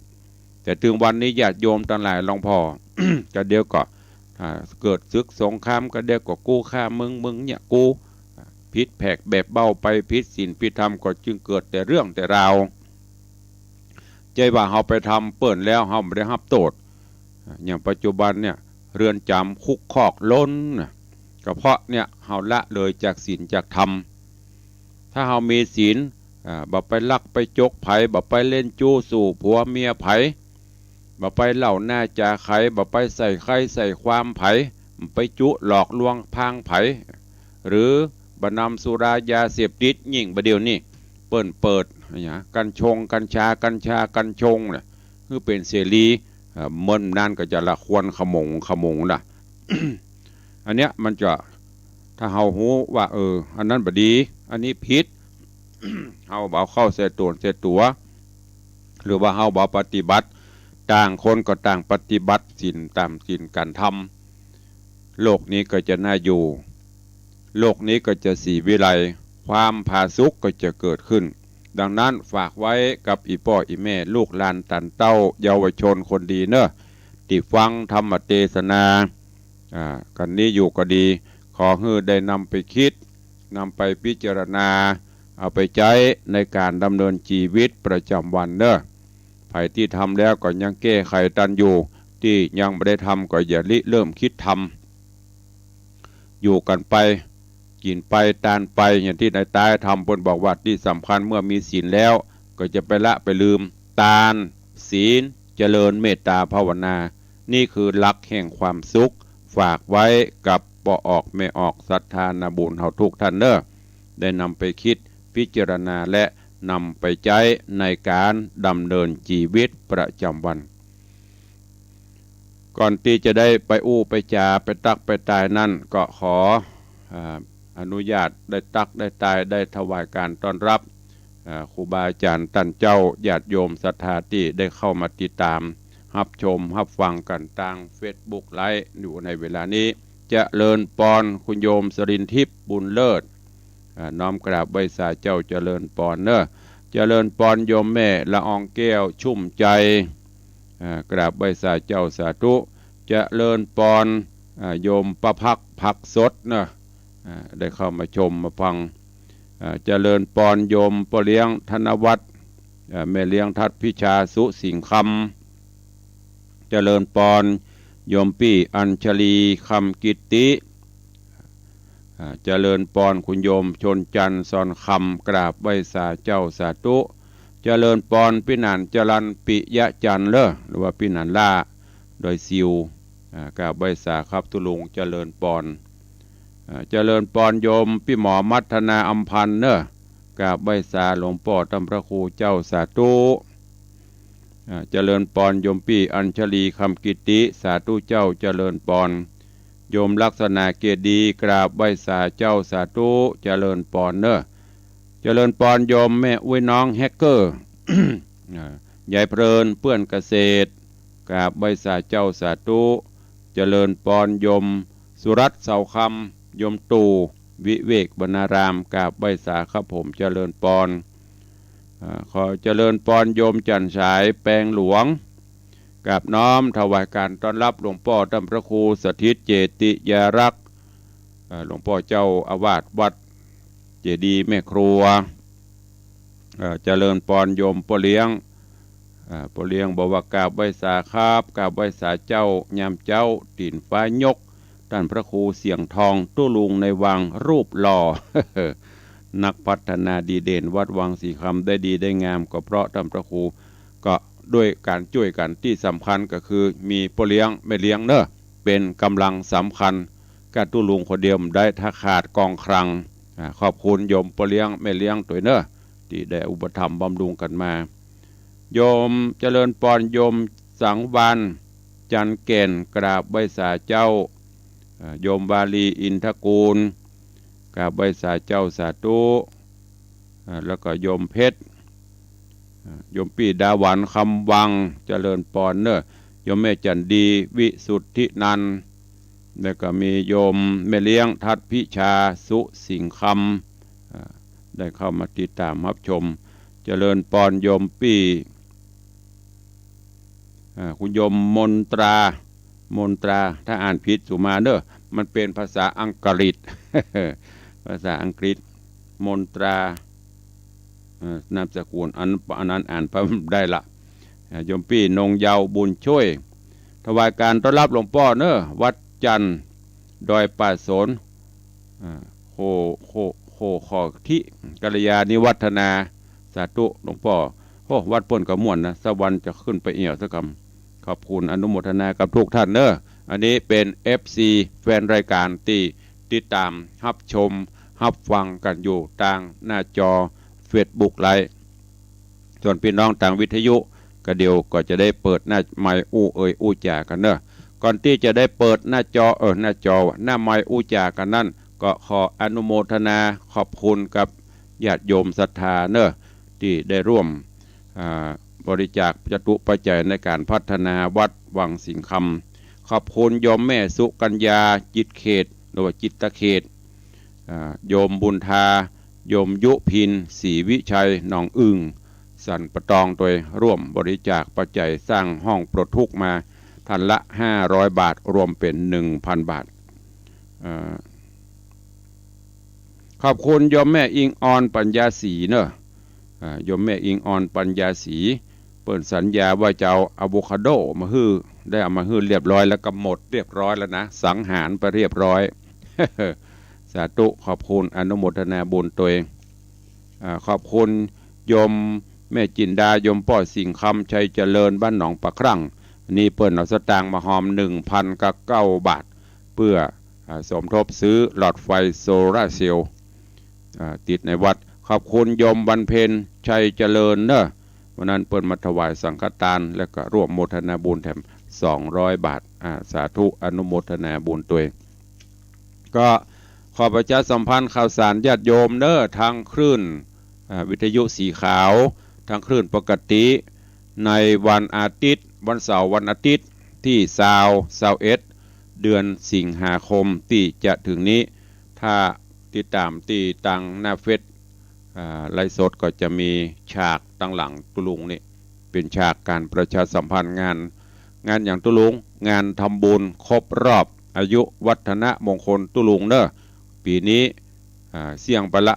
แต่ถึงวันนี้ญาติโยมทั้งหลายลองพอ ก็เดี๋ยวก็เกิดศึกสงครามก็เดี๋ยวก็กูฆ่ามึงเนี่ยกูพิษแผกแบบเบ้าไปพิษศีลพิษธรรมก็จึงเกิดแต่เรื่องแต่ราวใจว่าเฮาไปทำเปิ้นแล้วเฮาไม่ได้รับโทษอย่างปัจจุบันเนี่ยเรือนจำคุกคอกล้นก็เพราะเนี่ยเฮาละเลยจากศีลจากธรรมถ้าเฮามีศีลบ่ไปลักไปจกไผบ่ไปเล่นจู้สู่ผัวเมียไผบ่ไปเล่าหน้าจาไขบ่ไปใส่ไข่ใส่ความไผไปจุหลอกลวงพางไผหรือบ่นำสุรายาเสพติดยิ่งบ่เดียวนี้เปิดกัญชงกัญชากัญชงเนี่ยคือเป็นเสรีเมื่อนั่นก็จะละควรขมงนะ อันเนี้ยมันจะถ้าเฮาหูว่าอันนั้นบ่ดีอันนี้ผิด เฮาบ่เข้าใส่ตัวหรือว่าเฮาบ่ปฏิบัติต่างคนก็ต่างปฏิบัติศีลตามศีลการทำโลกนี้ก็จะน่าอยู่โลกนี้ก็จะสีวิไลความผาสุกก็จะเกิดขึ้นดังนั้นฝากไว้กับอีพ่ออีแม่ลูกหลานตันเต้าเยาวชนคนดีเนอะที่ฟังธรรมเทศนากันนี้อยู่ก็ดีขอให้ได้นำไปคิดนำไปพิจารณาเอาไปใช้ในการดำเนินชีวิตประจำวันเนอะไผที่ทำแล้วก็ยังแก้ไขตันอยู่ที่ยังไม่ได้ทำก็อย่าเริ่มคิดทำอยู่กันไปกินไปตานไปอย่างที่นายตายทำบนบอกว่าที่สำคัญเมื่อมีศีลแล้วก็จะไปละไปลืมตานศีลเจริญเมตตาภาวนานี่คือหลักแห่งความสุขฝากไว้กับปอออกไม่ออกศรัทธานาบุญเฮาทุกท่านเนอะได้นำไปคิดพิจารณาและนำไปใช้ในการดำเนินชีวิตประจำวันก่อนที่จะได้ไปอู้ไปจาไปตักไปตายนั่นก็ขออนุญาตได้ตักได้ตายได้ถวายการต้อนรับครูบาอาจารย์ท่านเจ้าญาติโยมศรัทธาที่ได้เข้ามาติดตามรับชมรับฟังกันทาง Facebook ไลฟ์อยู่ในเวลานี้เจริญปอนคุณโยมสรินทิพย์บุญเลิศน้อมกราบใบสาเจ้าเจริญปอนเนอะเจริญปอนโยมแม่ละอองแก้วชุ่มใจกราบใบสาเจ้าสาธุเจริญปอนโยมประพักผักสดเนอะได้เข้ามาชมมาฟังเจริญปอนโยมปเลี้ยงธนวัฒน์ แม่เลี้ยงทัดพิชาสุสิงคำเจริญปอนโยมปี้อัญชลีคำกิตติเจริญปอนคุณโยมชนจันทร์ซอนคำกราบไหว้สาเจ้าสาธุเจริญปอนพินันจรันปิยะจันเลอหรือว่าพินันล่าโดยซิวกราบไหว้สาครับตุลุงเจริญปอนเจริญปอนโยมพี่หมอมัทนาอัมพันธ์เนอะกราบไหว้สาหลวงพ่อตำพระครูเจ้าสาธุเจริญปอนโยมปี้อัญชลีคำกิติสาธุเจ้าเจริญปอนโยมลักษณะเกียรติดีกราบไหว้สาเจ้าสาธุเจริญปอนเนอะเจริญปอนโยมแม่อุ้ยน้องแฮกเกอร์ ยายเพลินเพื่อนเกษตรกราบไหว้สาเจ้าสาธุเจริญปอนโยมสุรัตน์เสาคำโยมตู่วิเวกบรรณารามกราบไหว้สาครับผมเจริญปอนขอเจริญปอนโยมจันทร์ฉายแปลงหลวงกับน้อมถวายการต้อนรับหลวงพ่อตำพระครูสถิตเจติยารักษ์หลวงพ่อเจ้าอาวาสวัดเจดีย์แม่ครัวเจริญปอนโยมปเลี้ยงบอกว่ากราบไหว้สาครับกราบไหว้สาเจ้ายามเจ้าตีนฟ้ายกท่านพระครูเสียงทองตู้ลุงในวังรูปหล่อ นักพัฒนาดีเด่นวัดวังสีคำได้ดีได้งามก็เพราะท่านพระครูก็ด้วยการช่วยกันที่สำคัญก็คือมีพ่อเลี้ยงแม่เลี้ยงเนอะเป็นกำลังสำคัญการตู้ลุงคนเดียวได้ถ้าขาดกองคลังขอบคุณโยมพ่อเลี้ยงแม่เลี้ยงตัวเนอะที่ได้อุปถัมภ์บำรุงกันมาโยมเจริญปอนโยมสังวานจันเก่นกราบไหว้สาเจ้าโยมบาลีอินทกูลกราบไหว้สาเจ้าสาธุแล้วก็โยมเพชรโยมปีดาหวันคำวังเจริญปอนเนอะโยมแม่จันดีวิสุทธินันท์แล้วก็มีโยมแม่เลี้ยงทัดพิชาสุสิงคำได้เข้ามาติดตามรับชมเจริญปอนโยมปีคุณโยมมนตราถ้าอ่านผิดสุมาเนอะมันเป็นภาษาอังกฤษ ภาษาอังกฤษมนตรานามสกุลอันนั้นอ่านพได้ละโยมพี่นงเยาวบุญช่วยถวายการต้อนรับหลวงพ่อเนอะวัดจันทร์ดอยป่าสนโคขอทิกัลยาณิวัฒนาสาธุหลวงพ่อวัดป่นกระม่วนนะสวรรค์จะขึ้นไปเอี่ยวสักคำขอบคุณอนุโมทนากับทุกท่านเนอะอันนี้เป็น FC แฟนรายการที่ติดตามรับชมรับฟังกันอยู่ทางหน้าจอ Facebook ไลฟ์ส่วนพี่น้องทางวิทยุก็เดี๋ยวก็จะได้เปิดหน้าไมค์อู้จ่ากันเนอะก่อนที่จะได้เปิดหน้าจอหน้าไมค์อู้จ่ากันนั่นก็ขออนุโมทนาขอบคุณกับญาติโยมศรัทธาเนอะที่ได้ร่วมบริจาคจตุปัจจัยในการพัฒนาวัดวังสิงคำขอบคุณโยมแม่สุกัญญาจิตเขตหรือว่าจิตตเขตโยมบุญทาโยมยุพินศรีวิชัยหนองอึ่งสันประตองโดยร่วมบริจาคปัจจัยสร้างห้องปลดทุกข์มาท่านละ500 บาทรวมเป็น 1,000 บาทขอบคุณโยมแม่อิงออนปัญญาศรีเนอะโยมแม่อิงออนปัญญาศรีเปิดสัญญาว่าจะเอาอะโวคาโดมาฮื้อได้เอามาฮื้อเรียบร้อยแล้วก็หมดเรียบร้อยแล้วนะสังหารไปเรียบร้อย สาธุขอบคุณอนุโมทนาบุญตัวเองขอบคุณโยมแม่จินดาโยมป้อสิงคำชัยเจริญบ้านหนองปะครั่งนี่เปิ้นเอาสตางค์มาหอม 1,009 บาทเพื่อสมทบซื้อหลอดไฟโซลาร์เซลล์ติดในวัดขอบคุณโยมบรรเพนชัยเจริญเนอะวันนั้นเปิ้นมาถวายสังฆทานและก็ร่วมโมทนาบุญแถม200 บาทสาธุอนุโมทนาบุญตัวเองก็ขอประชาสัมพันธ์ข่าวสารญาติโยมเนอะทางคลื่นวิทยุสีขาวทางคลื่นปกติในวันอาทิตย์วันเสาร์วันอาทิตย์ที่21เดือนสิงหาคมที่จะถึงนี้ถ้าติดตามที่ตังหน้าเฟซไลฟ์สดก็จะมีฉากตั้งหลังตุลุงนี่เป็นฉากการประชาสัมพันธ์งานอย่างตุลุงงานทำบุญครบรอบอายุวัฒนมงคลตุลุงเนอะปีนี้เสี่ยงไปละ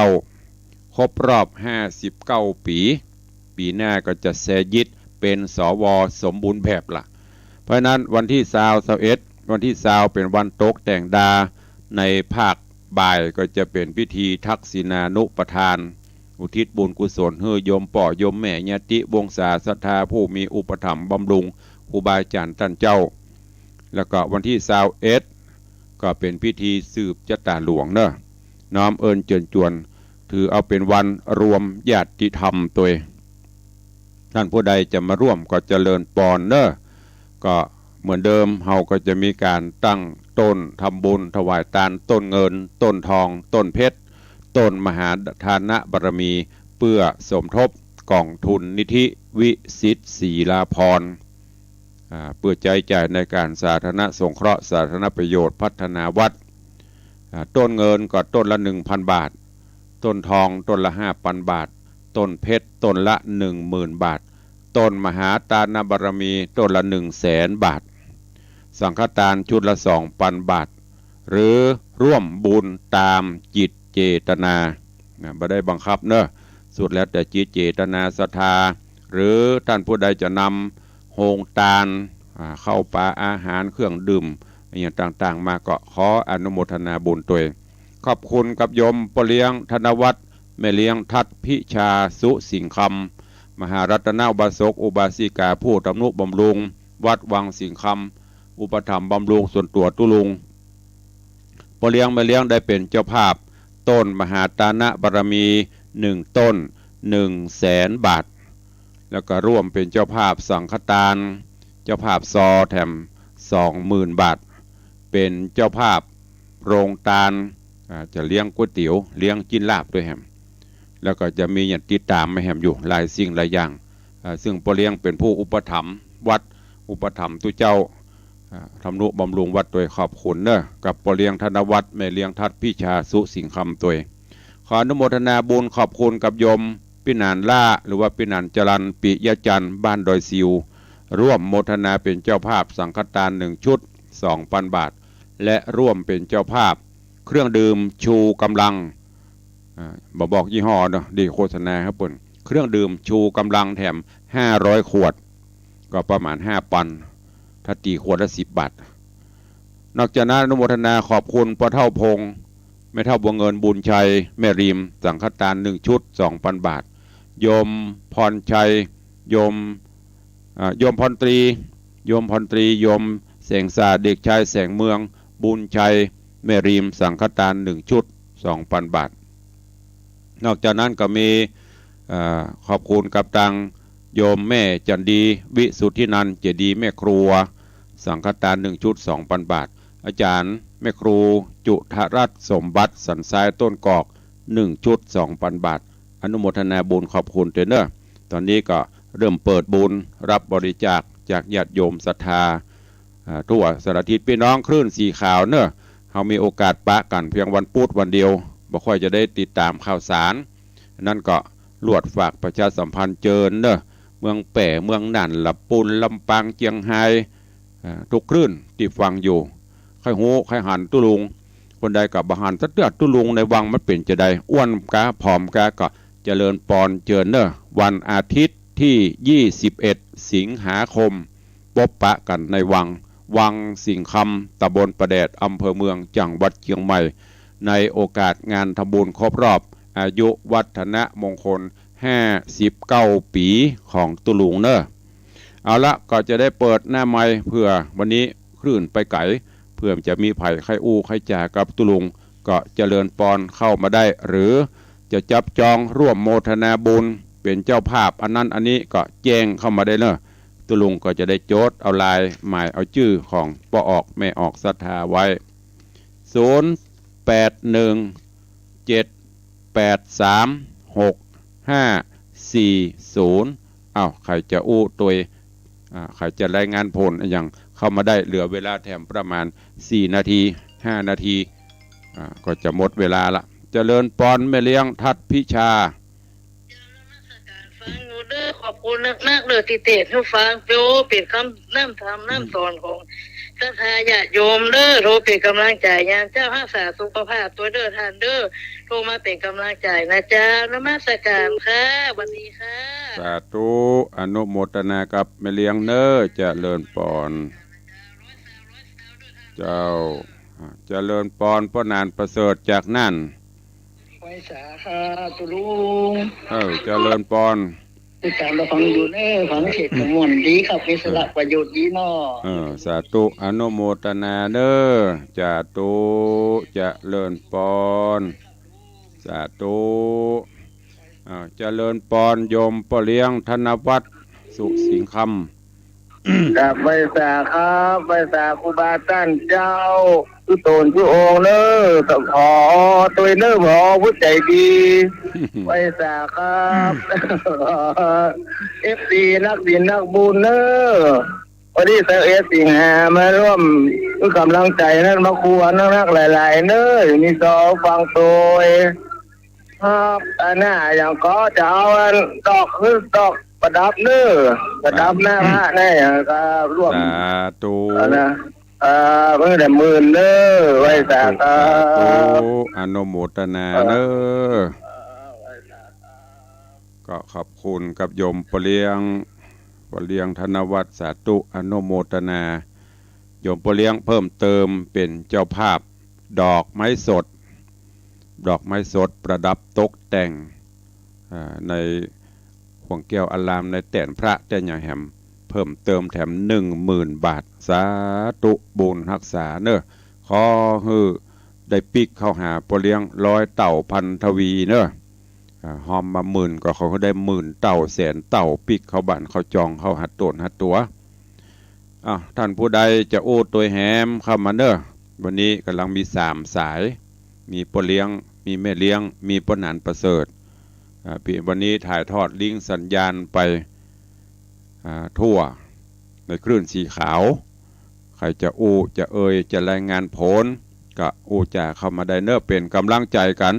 59ครบรอบ59 ปี ปีหน้าก็จะแซยิดเป็นสวสมบูรณ์แบบละเพราะนั้นวันที่21วันที่20เป็นวันตกแต่งดาในภาคบ่ายก็จะเป็นพิธีทักษิณานุปทานอุทิศบุญกุศลเฮือโยมป่อยมแม่ญาติวงศาศรัทธาผู้มีอุปถัมภ์บำรุงครูบาอาจารย์ท่านเจ้าแล้วก็วันที่21ก็เป็นพิธีสืบชะตาหลวงเนอะน้อมเอิญเจิญจวนถือเอาเป็นวันรวมญาติธรรมตัวท่านผู้ใดจะมาร่วมก็เจริญปอนเนอะก็เหมือนเดิมเฮาก็จะมีการตั้งต้นทำบุญถวายทานต้นเงินต้นทองต้นเพชรต้นมหาทานะบารมีเพื่อสมทบกองทุนนิธิวิสิทธิศรีลาภรณ์เพื่อใจจ่ายในการสาธารณสงเคราะห์สาธารณประโยชน์พัฒนาวัดต้นเงินก็ต้นละ 1,000 บาทต้นทองต้นละ 5,000 บาทต้นเพชรต้นละ 10,000 บาทต้นมหาทานบารมีต้นละ 100,000 บาทสังฆทานชุดละ 2,000 บาทหรือร่วมบุญตามจิตเจตนาไม่ได้บังคับเนอะสุดแล้วแต่จิตเจตนาศรัทธาหรือท่านผู้ใดจะนำโฮงทานเข้าปลาอาหารเครื่องดื่มอย่างต่างๆมาก็ขออนุโมทนาบุญตัวขอบคุณกับโยมปเลี้ยงธนวัฒน์แม่เลี้ยงทัดพิชาสุสิงคำมหารัตนาอุบาสกอุบาสิกาผู้ทำนุบำรุงวัดวังสิงคำอุปถัมภ์บำรุงส่วนตัวตุลุงปเลี้ยงแม่เลี้ยงได้เป็นเจ้าภาพต้นมหาทานะบารมี1ต้น100,000 บาทแล้วก็ร่วมเป็นเจ้าภาพสังฆทานเจ้าภาพซอแถม 20,000 บาทเป็นเจ้าภาพโรงทานจะเลี้ยงก๋วยเตี๋ยวเลี้ยงกินลาบด้วยแฮมแล้วก็จะมีอย่างติดตามไม่แฮมอยู่หลายสิ่งหลายอย่างซึ่งปเลี้ยงเป็นผู้อุปถัมภ์วัดอุปถัมภ์ตุเจ้าทำนุบำรุงวัดโดยขอบคุณเนอะกับปเลี้ยงธนวัฒน์แม่เลี้ยงทัดพิชาสุสิงคำตัวขออนุโมทนาบุญขอบคุณกับโยมปินานล่าหรือว่าปินานจรันปิยจันทร์บ้านดอยซิวร่วมโมทนาเป็นเจ้าภาพสังฆทาน1 ชุด 2,000 บาทและร่วมเป็นเจ้าภาพเครื่องดื่มชูกำลังบอกยี่ห้อเนาะดีโฆษณาครับปุ่นเครื่องดื่มชูกำลังแถม500 ขวดก็ประมาณ5 ปันถ้าตีขวดละ10 บาทนอกจากนั้นอนุโมทนาขอบคุณพ่อเท่าพงษ์แม่เท่าบัวเงินบุญชัยแม่ริมสังฆทาน1 ชุด 2,000 บาทโยมพรชัยโยมพรตรีโยมแสงสาเด็กชายแสงเมืองบุญชัยแม่ริมสังฆทาน1 ชุด 2,000 บาทนอกจากนั้นก็มีขอบคุณกับทางโยมแม่จันดีวิสุทธินันท์เจดีแม่ครัวสังฆทาน1 ชุด 2,000 บาทอาจารย์แม่ครูจุธรัตน์สมบัติสันทรายต้นกอก1 ชุด 2,000 บาทอนุโมทนาบุญขอบคุณเนอะตอนนี้ก็เริ่มเปิดบุญรับบริจาคจากญาติโยมศรัทธาทั่วสารทิศพี่น้องคลื่นสีขาวเนอะเขามีโอกาสปะกันเพียงวันพุธวันเดียวบ่ค่อยจะได้ติดตามข่าวสารนั่นก็ลวดฝากประชาสัมพันธ์เจิญเนอะเมืองแป่เมืองน่านลำปูนลำปางเจียงไฮ้ทุกคลื่นที่ฟังอยู่ใครหูใครหันตุลุงคนใดกับบหันสักเดือดตุลุงในวังมันเป็นจะได้อ้วนกาผอมกาก็เจริญปอนเจิญเนอะวันอาทิตย์ที่21 สิงหาคมพบปะกันในวังสิงคำตำบลประแดดอำเภอเมืองจังหวัดเชียงใหม่ในโอกาสงานทำบุญครบรอบอายุวัฒนมงคล59 ปีของตุลุงเนอะเอาละก็จะได้เปิดหน้าไมค์เพื่อวันนี้คลื่นไปไกลเพื่อจะมีไผ่ไข่อู้ไข่จ่ากับตุลุงก็เจริญปอนเข้ามาได้หรือจะจับจองร่วมโมทนาบุญเป็นเจ้าภาพอันนั้นอันนี้ก็แจ้งเข้ามาได้เนอะตุลุงก็จะได้โจทย์เอาลายหมายเอาชื่อของป้อออกแม่ออกศรัทธาไว้0817836540ใครจะอู้ตัวใครจะรายงานผลอย่างเข้ามาได้เหลือเวลาแถมประมาณ4 นาที5 นาทีก็จะหมดเวลาละเจริญปอนแม่เลี้ยงทัดพิชาฟังหนูเด้อขอบ คุณนักๆเลยติเตะให้ฟังโจปิดคำน้ำธรรมน้ำสอนของศรัทธาญาติโยมเด้อโทรเป็นกำลังใจยามเจ้ารักษาสุขภาพตัวเด้อท่านเด้อโทรมาเป็นกำลังใจนะจ๊ะนมัสการค่ะสวัสดีค่ะ สาธุอนุโมทนากับแม่เลี้ยงเน้อเจริญปอนเจ้าเจริญปอนพระนานประเสริฐจากนั่นไว้สาค่ะตุลุงเจริญปอนติดตามเราฟังอยู่เนฟังเสร็จมวนดีครับมีสละประโยชน์ดีเนาะสาธุอนุโมทนาเด้อจาตุเจริญปอนสาธุเจริญปอนโยมพ่อเลี้ยงธนวัฒน์สุขสิงห์คำกับไว้สาครับไว้สาครูบาท่านเจ้าคือโตนคือองค์เนอต้องขอตัวเนอพอผู้ใจดีไว้สาครับFD นักบินนักบุญเนอวันนี้21 สิงหามาร่วมคือกำลังใจนั่นมาครูนักหลายๆเนอมีสอฟังตัวครับอันน่ะอย่างก็จะเอาดอกคือดอกประดับเนื้อประดับหน้าพระแน่ก็ร่วมสาธุนะเมื่อแต่มื่นเนื้อไว้สาธุอนุโมทนาเน้อก็ขอบคุณกับโยมพ่อเลี้ยงธนวัฒน์สาธุอนุโมทนาโยมพ่อเลี้ยงเพิ่มเติมเป็นเจ้าภาพดอกไม้สดประดับตกแต่งในห่วงแก้วอารามในแต่นพระแต่ใหญ่แหมเพิ่มเติมแถม 10,000 บาทสาธุบุญรักษาเนอะขอฮือได้ปิกเข้าหาพ่อเลี้ยง100 เต่าพันทวีเนอะหอมมาหมื่นก็เขาได้10,000 เต่าแสนเต่าปิกเข้าบ้านเขาจองเข้าหัดต้นหัดตัวท่านผู้ใดจะโอ้ตัวแหมเข้ามาเนอะวันนี้กำลังมี3 สายมีพ่อเลี้ยงมีแม่เลี้ยงมีพ่อหนานประเสริฐวันนี้ถ่ายทอดลิงก์สัญญาณไปทั่วในคลื่นสีขาวใครจะอู้จะจะรายงานผลก็อู้จะเข้ามาได้เนอะเป็นกำลังใจกัน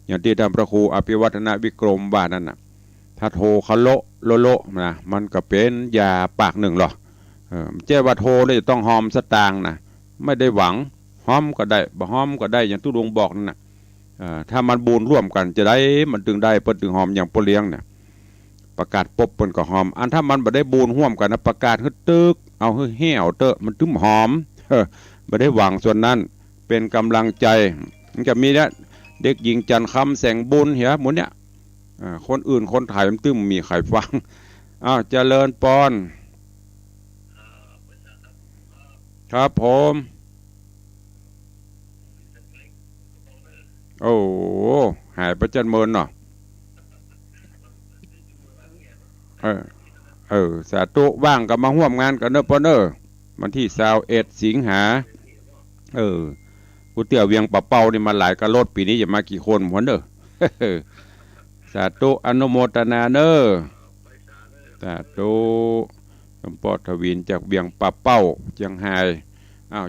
อย่างที่ท่านพระครูอภิวัฒนวิกรมว่านั่นน่ะถ้าโทรเขาโลนะมันก็เป็นยาปากหนึ่งหรอเจ้าว่าโทรเลยต้องหอมสตางค์นะไม่ได้หวังหอมก็ได้บ่หอมก็ได้อย่างทุดวงบอกนั่นน่ะถ้ามันบูนร่วมกันจะได้มันถึงได้เปิดถึงหอมอย่างพ่อเลี้ยงเนี่ยประกาศปบเปิ้นก็หอมอันถ้ามันบ่ได้บูนร่วมกันนะประกาศฮึดตึกเอาฮึเหี่ยวเตอะมันถึงหอมบ่ได้หวังส่วนนั้นเป็นกำลังใจมันจะมีเนี่ยเด็กหญิงจันคำแสงบุญเหียหมดเนี่ยคนอื่นคนไทยมันตึ้มมีใครฟังเจริญปอนครับผมโอ้หายไปจันเมินเนาะสาธุว่างก็มาร่วมงานกันเนอะปอนเนอร์วันที่21 สิงหากูเตี่ยวเวียงปะเป้านี่มาหลายกระโลดปีนี้จะมากี่คนหัวเนอะสาธุอนุโมทนาเนอสาธุหลวงพ่อทวินจากเวียงปะเป้าเชียงไฮ้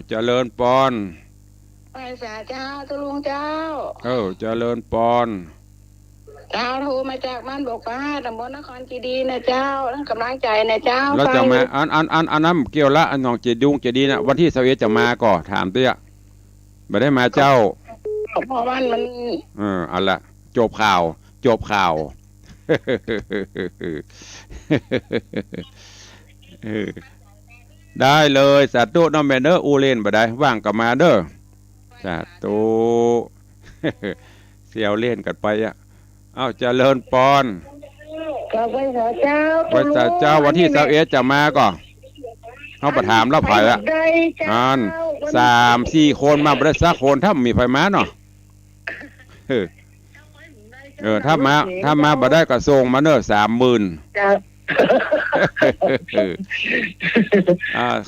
เจริญปอนไปสาเจ้าตุลุงเจ้าเจริญปอนเจ้าโทรมาจากบ้านบอกว่าตำบลนครจีดีนะเจ้าทั้งกำลังใจนะเจ้าแล้วจะมาอันนั้นเกี่ยวละอันน้องเจดุงเจดีนะวันที่21จะมาก่อถามเตี้ยไม่ได้มาเจ้าเพราะว่ามันเอาละจบข่าวได้เลยสาธุน้องแมนเดอร์อูเลนบ่ได้ว่างก็มาเด้อสาธุเสี่ยวเล่นกันไปเจริญปอนก็ไว้สาเจ้าวันที่21จะมาก่อนเขาประถามแล้วไผ่3-4 คนมาบ่ได้สักคนถ้ามีไผมาเนาะถ้ามาบ่ได้ก็ส่งมาเด้อ 30,000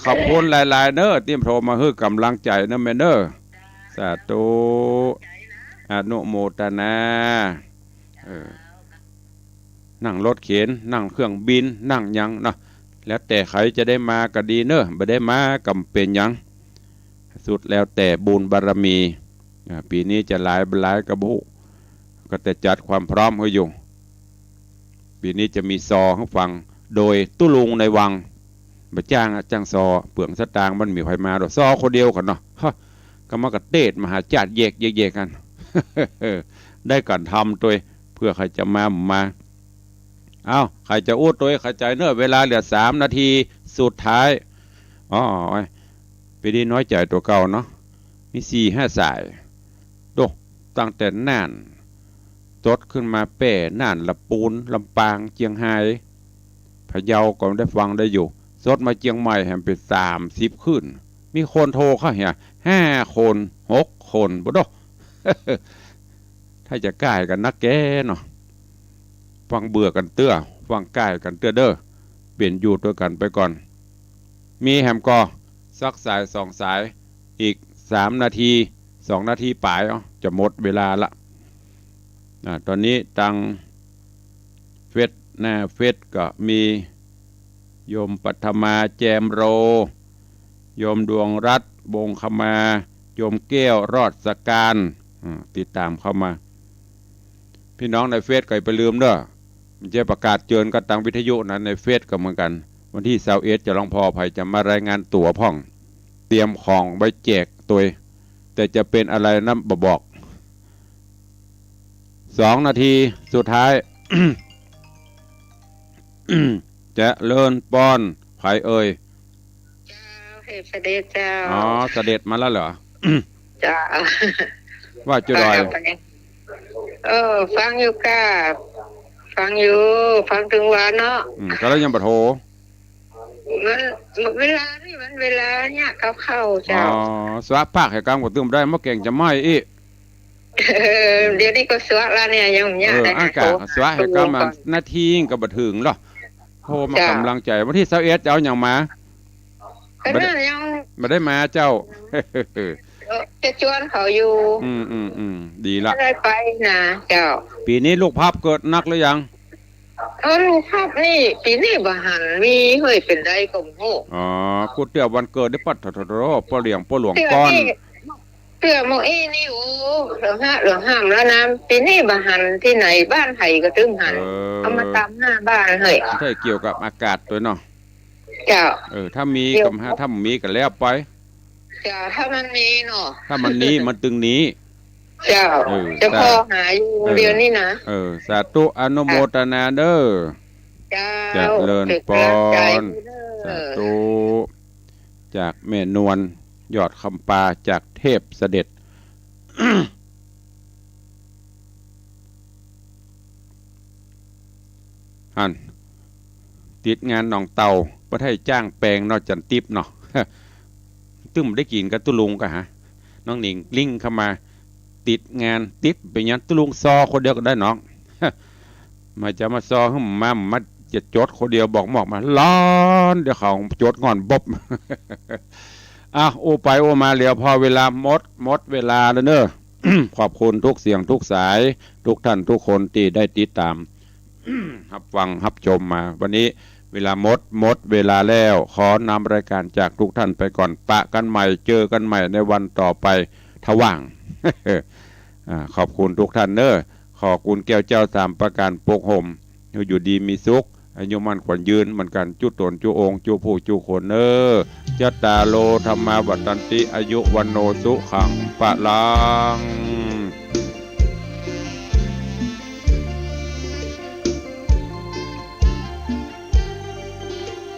ขอบคุณหลายๆเด้อที่โทรมาให้กำลังใจนะแม่เด้อสาธุอนุโมทนานั่งรถเข็นนั่งเครื่องบินนั่งยังเนาะแล้วแต่ใครจะได้มาก็ดีเนอะไม่ได้มาก็เป็นยังสุดแล้วแต่บุญบารมีปีนี้จะหลายกระบุก็แต่จัดความพร้อมให้อยู่ปี ปีนี้จะมีซอให้ฟังโดยตุลุงในวังมาจ้างจ้างซอเปลืองสตางค์มันมีใครมาดอกซอคนเดียวกันเนาะก็มากระเตดมหาจัดแยกกัน ได้กันทำตัวเพื่อใครจะมาเอาใครจะอู้ตัวใครใจเนอะเวลาเหลือ3 นาทีสุดท้ายอ๋อไปดีน้อยใจตัวเก่าเนาะมี4-5 สายโดตั้งแต่น่านตดขึ้นมาแป่น่านลำปูนลำปางเจียงไฮ้พะเยาก็ได้ฟังได้อยู่สดมาเจียงใหม่แห่งเป็น30ขึ้นมีคนโทรเข้าเหี่ย5 คน6 คนบ่ด ถ้าจะก่ายกันนักแกเนาะฟังเบื่อกันเตื้อฟังก่ายกันเตื้อเด้อเปลี่ยนอยู่ด้วยกันไปก่อนมีแฮมก็สักสาย2 สายอีก3 นาที2 นาทีปลายจะหมดเวลาละตอนนี้ตังเฟสหน้าเฟสก็มีโยมปัทมาแจมโรโยมดวงรัตน์บงคมาโยมแก้วรอดสการติดตามเข้ามาพี่น้องในเฟซก็อย่าไปลืมเด้อมันจะประกาศเชิญก็ตังวิทยุนะในเฟซก็เหมือนกันวันที่21จะลองพอภัยจะมารายงานตั๋วพ่องเตรียมของไว้แจกตัวแต่จะเป็นอะไรนั้นบอก2 นาทีสุดท้าย จะเลินป้อนไผเอ่ยเจ้าเฮ็ดเสด็จเจ้าอ๋อเสด็จมาแล้วเหรอ จ้า ว่าจุดอยฟังอยู่ก้าฟังอยู่ฟังถึงวันเนาะก็แล้วยังบ่โทรมันเวลานี่มันเวลาเนี่ยเข้าเจ้าสวะภาคให้กลางบ่ตื่มได้มาเก่งจะไม่อีเดี๋ยวนี้ก็สวะแล้วเนี่ยยังเนี่ยได้อากาศสวะให้กลางมานาทีก็บ่ถึงหรอโทรมากำลังใจวันที่21จะเอาหยังมาก็นั่นยังบ่ได้มาเจ้าจะชวนเขาอยู่ดีละได้ไปนะเจ้าปีนี้ลูกพับเกิดนักหรือยังลูกพับนี่ปีนี้บ่หันมีเฮ้ยเป็นได้ก็โหกูเตี้ยวันเกิดได้ปัดทรพ่อเลี้ยงพ่อหลวงก้อนเตื้อโมอีนี่โอ้เหลือห้ามแล้วนะปีนี้บ่หันที่ไหนบ้านไห้ก็ตึ้งหันเอามาตาม5 บ้านเฮ้ยใช่เกี่ยวกับอากาศตัวเนาะเจ้าถ้ามีกับถ้ามีก็แล้วไปถ้ามันมีเนาะถ้ามันนี้มันตึงนี้เจ้าจะพอหาอยู่เดียวนี้นะสาธุอนุโมทนาเด้อเจริญพรสาธุจากแม่นวลยอดคำปาจากเทพเสด็จ หันติดงานหนองเตาประเทศจ้างแปลงนอกจันติบเนาะตึ้มได้กินกับตุลุงกันฮะน้องหนิงลิงเข้ามาติดงานติดไปยันตุลุงซอคนเดียวก็ได้น้องมาจะมาซอขึ้นมาจะจดคนเดียวบอกมาล้อนเดี๋ยวเขาจดงอนบบโอไปโอมาเหลียวพอเวลาหมดเวลาแล้วเนอะ ขอบคุณทุกเสียงทุกสายทุกท่านทุกคนที่ได้ติดตาม รับฟังรับชมมาวันนี้เวลาหมดเวลาแล้วขอนำรายการจากทุกท่านไปก่อนปะกันใหม่เจอกันใหม่ในวันต่อไปถ้าว่าง ขอบคุณทุกท่านเนอะขอบคุณแก้วเจ้า3 ประการปกห่มอยู่ดีมีสุขอายุมั่นขวัญยืนเหมือนกันจุตนจุองจุผู้จุคนเนอะจัตตาโลธรรมาวัฏันติอายุวันโนสุขังปะลัง